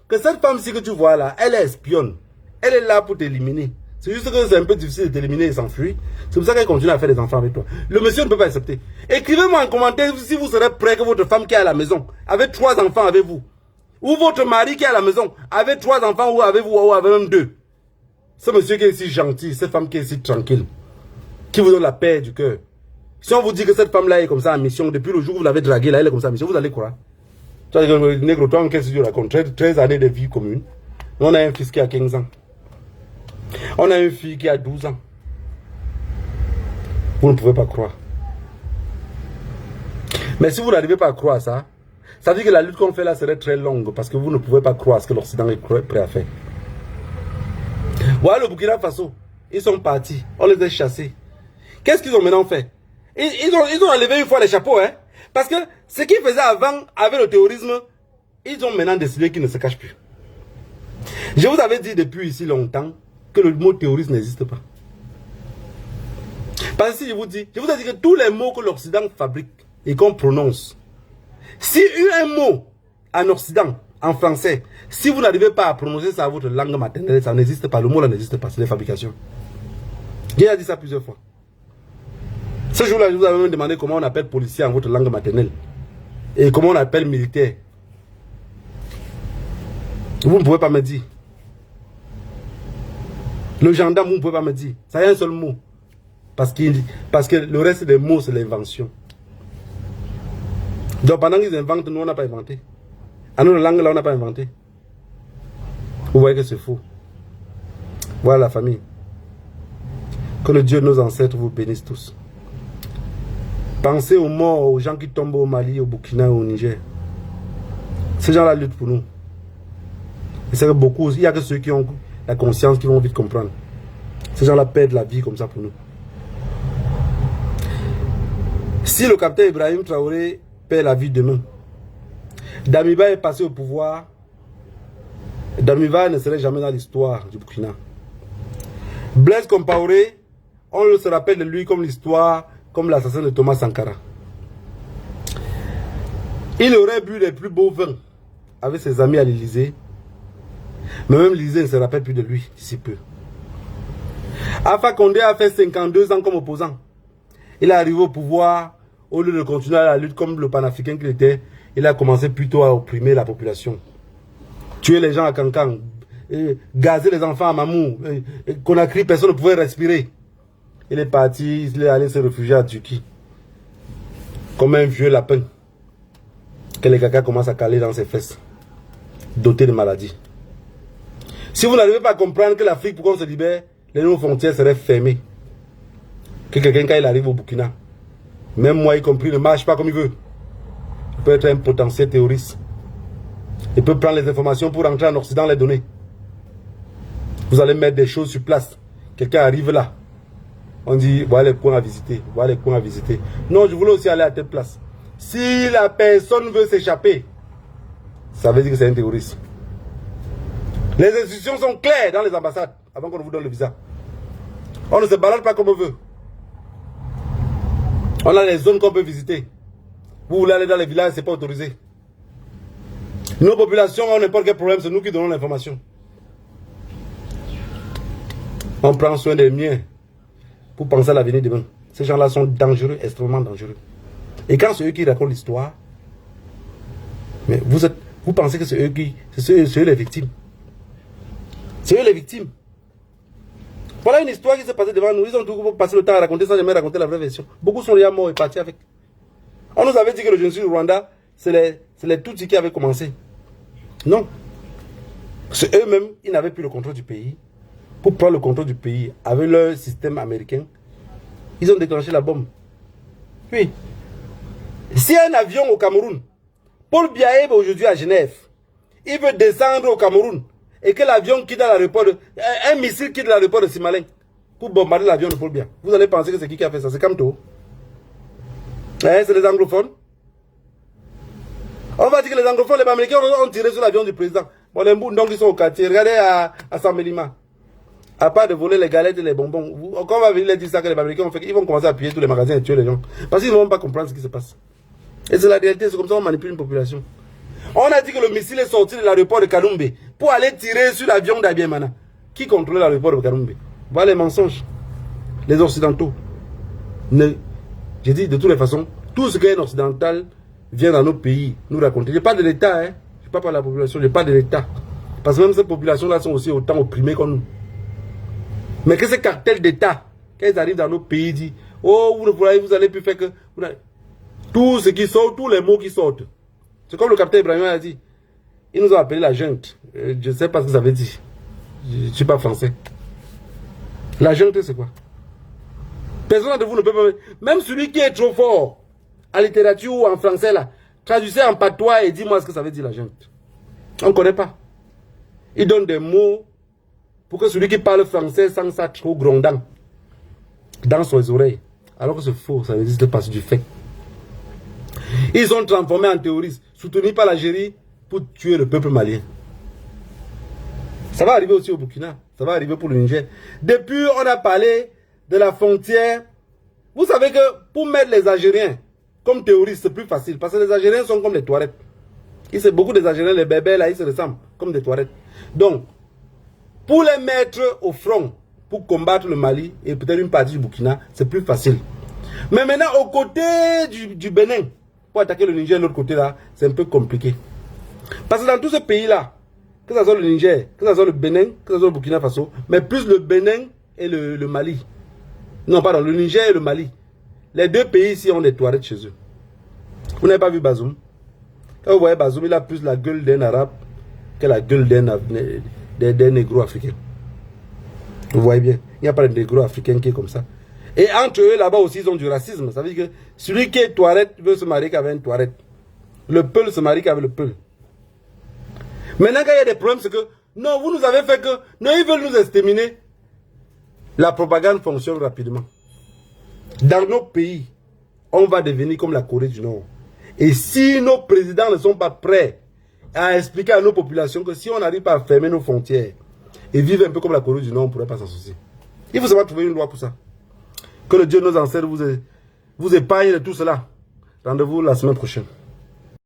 que cette femme-ci que tu vois là, elle est espionne. Elle est là pour t'éliminer. C'est juste que c'est un peu difficile de t'éliminer et s'enfuir. C'est pour ça qu'elle continue à faire des enfants avec toi. Le monsieur ne peut pas accepter. Écrivez-moi en commentaire si vous serez prêt que votre femme qui est à la maison, avec 3 enfants avec vous. Ou votre mari qui est à la maison, avec 3 enfants ou avec vous, ou avec même 2. Ce monsieur qui est si gentil, cette femme qui est si tranquille, qui vous donne la paix du cœur. Si on vous dit que cette femme-là est comme ça en mission, depuis le jour où vous l'avez draguée, là, elle est comme ça en mission, vous allez croire. Tu vois, le nègre, toi, qu'est-ce que tu racontes? 13 années de vie commune. On a un fils qui a 15 ans. On a une fille qui a 12 ans. Vous ne pouvez pas croire. Mais si vous n'arrivez pas à croire ça, ça veut dire que la lutte qu'on fait là serait très longue parce que vous ne pouvez pas croire ce que l'Occident est prêt à faire. Voilà le Burkina Faso. Ils sont partis. On les a chassés. Qu'est-ce qu'ils ont maintenant fait? Ils ont enlevé une fois les chapeaux, hein? Parce que ce qu'ils faisaient avant avec le terrorisme, ils ont maintenant décidé qu'ils ne se cachent plus. Je vous avais dit depuis ici longtemps que le mot terroriste n'existe pas. Parce que si je vous ai dit que tous les mots que l'Occident fabrique et qu'on prononce, si un mot en Occident, en français, si vous n'arrivez pas à prononcer ça à votre langue maternelle, ça n'existe pas. Le mot là n'existe pas, c'est des fabrications. J'ai dit ça plusieurs fois. Ce jour-là, je vous avais même demandé comment on appelle policier en votre langue maternelle. Et comment on appelle militaire. Vous ne pouvez pas me dire. Le gendarme, vous ne pouvez pas me dire. Ça y a un seul mot. Parce que le reste des mots, c'est l'invention. Donc pendant qu'ils inventent, nous, on n'a pas inventé. À notre langue, là, on n'a pas inventé. Vous voyez que c'est faux. Voilà la famille. Que le Dieu de nos ancêtres vous bénisse tous. Pensez aux morts, aux gens qui tombent au Mali, au Burkina, au Niger. Ces gens-là luttent pour nous. Et c'est que beaucoup, il n'y a que ceux qui ont la conscience qui vont vite comprendre. Ces gens-là perdent la vie comme ça pour nous. Si le capitaine Ibrahim Traoré perd la vie demain, Damiba est passé au pouvoir, Damiba ne serait jamais dans l'histoire du Burkina. Blaise Compaoré, on se rappelle de lui comme l'histoire, comme l'assassin de Thomas Sankara. Il aurait bu les plus beaux vins avec ses amis à l'Élysée, mais même l'Élysée ne se rappelle plus de lui d'ici peu. Alpha Condé a fait 52 ans comme opposant. Il est arrivé au pouvoir, au lieu de continuer la lutte comme le panafricain qu'il était, il a commencé plutôt à opprimer la population. Tuer les gens à Kankan, gazer les enfants à Mamou, Conakry, personne ne pouvait respirer. Il est parti, il est allé se réfugier à Turquie. Comme un vieux lapin. Que les caca commencent à caler dans ses fesses. Doté de maladies. Si vous n'arrivez pas à comprendre que l'Afrique, pour qu'on se libère, les nos frontières seraient fermées. Que quelqu'un, quand il arrive au Burkina, même moi y compris, ne marche pas comme il veut. Il peut être un potentiel terroriste. Il peut prendre les informations pour rentrer en Occident, les donner. Vous allez mettre des choses sur place. Quelqu'un arrive là. On dit, voilà les coins à visiter. Voilà les coins à visiter. Non, je voulais aussi aller à telle place. Si la personne veut s'échapper, ça veut dire que c'est un terroriste. Les instructions sont claires dans les ambassades avant qu'on vous donne le visa. On ne se balade pas comme on veut. On a les zones qu'on peut visiter. Vous voulez aller dans les villages, ce n'est pas autorisé. Nos populations ont n'importe quel problème, c'est nous qui donnons l'information. On prend soin des miens pour penser à l'avenir demain. Ces gens-là sont dangereux, extrêmement dangereux. Et quand c'est eux qui racontent l'histoire, mais vous pensez que c'est eux les victimes. C'est eux les victimes. Voilà une histoire qui s'est passée devant nous. Ils ont tout passé le temps à raconter sans jamais raconter la vraie version. Beaucoup sont déjà morts et partis avec. On nous avait dit que le génocide du Rwanda, c'est les Tutsis qui avaient commencé. Non. C'est eux-mêmes, ils n'avaient plus le contrôle du pays. Pour prendre le contrôle du pays avec leur système américain, ils ont déclenché la bombe. Oui. Si un avion au Cameroun, Paul Biya est aujourd'hui à Genève, il veut descendre au Cameroun, et que l'avion quitte l'aéroport, un missile quitte l'aéroport de Simalin pour bombarder l'avion de Paul Biya. Vous allez penser que c'est qui a fait ça? C'est Kamto. C'est les anglophones. On va dire que les anglophones, les Américains ont tiré sur l'avion du président. Bon, les Mboundons qui sont au quartier, regardez à Samelima. À part de voler les galettes et les bonbons. Quand on va venir les dire ça que les Américains ont fait, ils vont commencer à piller tous les magasins et tuer les gens. Parce qu'ils ne vont pas comprendre ce qui se passe. Et c'est la réalité, c'est comme ça qu'on manipule une population. On a dit que le missile est sorti de l'aéroport de Kalumbe pour aller tirer sur l'avion d'Abiemana. Qui contrôlait l'aéroport de Kalumbe? Voilà les mensonges. Les Occidentaux. J'ai dit de toutes les façons, tout ce qui est occidental vient dans nos pays nous raconter. Je parle de l'État, hein. Je ne parle pas de la population, je parle de l'État. Parce que même ces populations-là sont aussi autant opprimées que nous. Mais que ces cartels d'État, quand ils arrivent dans nos pays, disent, oh, vous allez plus faire que... Tout ce qui sort, tous les mots qui sortent. C'est comme le capitaine Ibrahim a dit. Ils nous ont appelé la junte. Je ne sais pas ce que ça veut dire. Je ne suis pas français. La junte, c'est quoi? Personne de vous ne peut pas... Même celui qui est trop fort, en littérature ou en français, là, traduisez en patois et dis-moi ce que ça veut dire la junte. On ne connaît pas. Il donne des mots pour que celui qui parle français sent ça trop grondant dans ses oreilles. Alors que c'est faux, ça n'existe pas, c'est du fait. Ils sont transformés en terroristes, soutenus par l'Algérie pour tuer le peuple malien. Ça va arriver aussi au Burkina, ça va arriver pour le Niger. Depuis, on a parlé de la frontière. Vous savez que pour mettre les Algériens comme terroristes, c'est plus facile. Parce que les Algériens sont comme les Touaregs. Beaucoup des Algériens, les bébés, là, ils se ressemblent comme des Touaregs. Donc, pour les mettre au front, pour combattre le Mali et peut-être une partie du Burkina, c'est plus facile. Mais maintenant, au côté du Bénin, pour attaquer le Niger de l'autre côté là, c'est un peu compliqué. Parce que dans tous ces pays-là, que ce soit le Niger, que ce soit le Bénin, que ce soit le Burkina Faso, mais plus le Bénin et le Mali. Non, pardon, le Niger et le Mali. Les deux pays ici ont des Touaregs chez eux. Vous n'avez pas vu Bazoum? Quand vous voyez Bazoum, il a plus la gueule d'un arabe que la gueule d'un négro africain. Vous voyez bien, il n'y a pas de négro africain qui est comme ça. Et entre eux, là-bas aussi, ils ont du racisme. Ça veut dire que celui qui est Touareg veut se marier qu'avec un Touareg. Le Peul se marie qu'avec le Peul. Maintenant, quand il y a des problèmes, c'est que, non, vous nous avez fait que, non, ils veulent nous exterminer. La propagande fonctionne rapidement. Dans nos pays, on va devenir comme la Corée du Nord. Et si nos présidents ne sont pas prêts à expliquer à nos populations que si on n'arrive pas à fermer nos frontières et vivre un peu comme la Corée du Nord, on ne pourrait pas s'en soucier. Il faut savoir trouver une loi pour ça. Que le Dieu de nos ancêtres vous épargne de tout cela. Rendez-vous la semaine prochaine.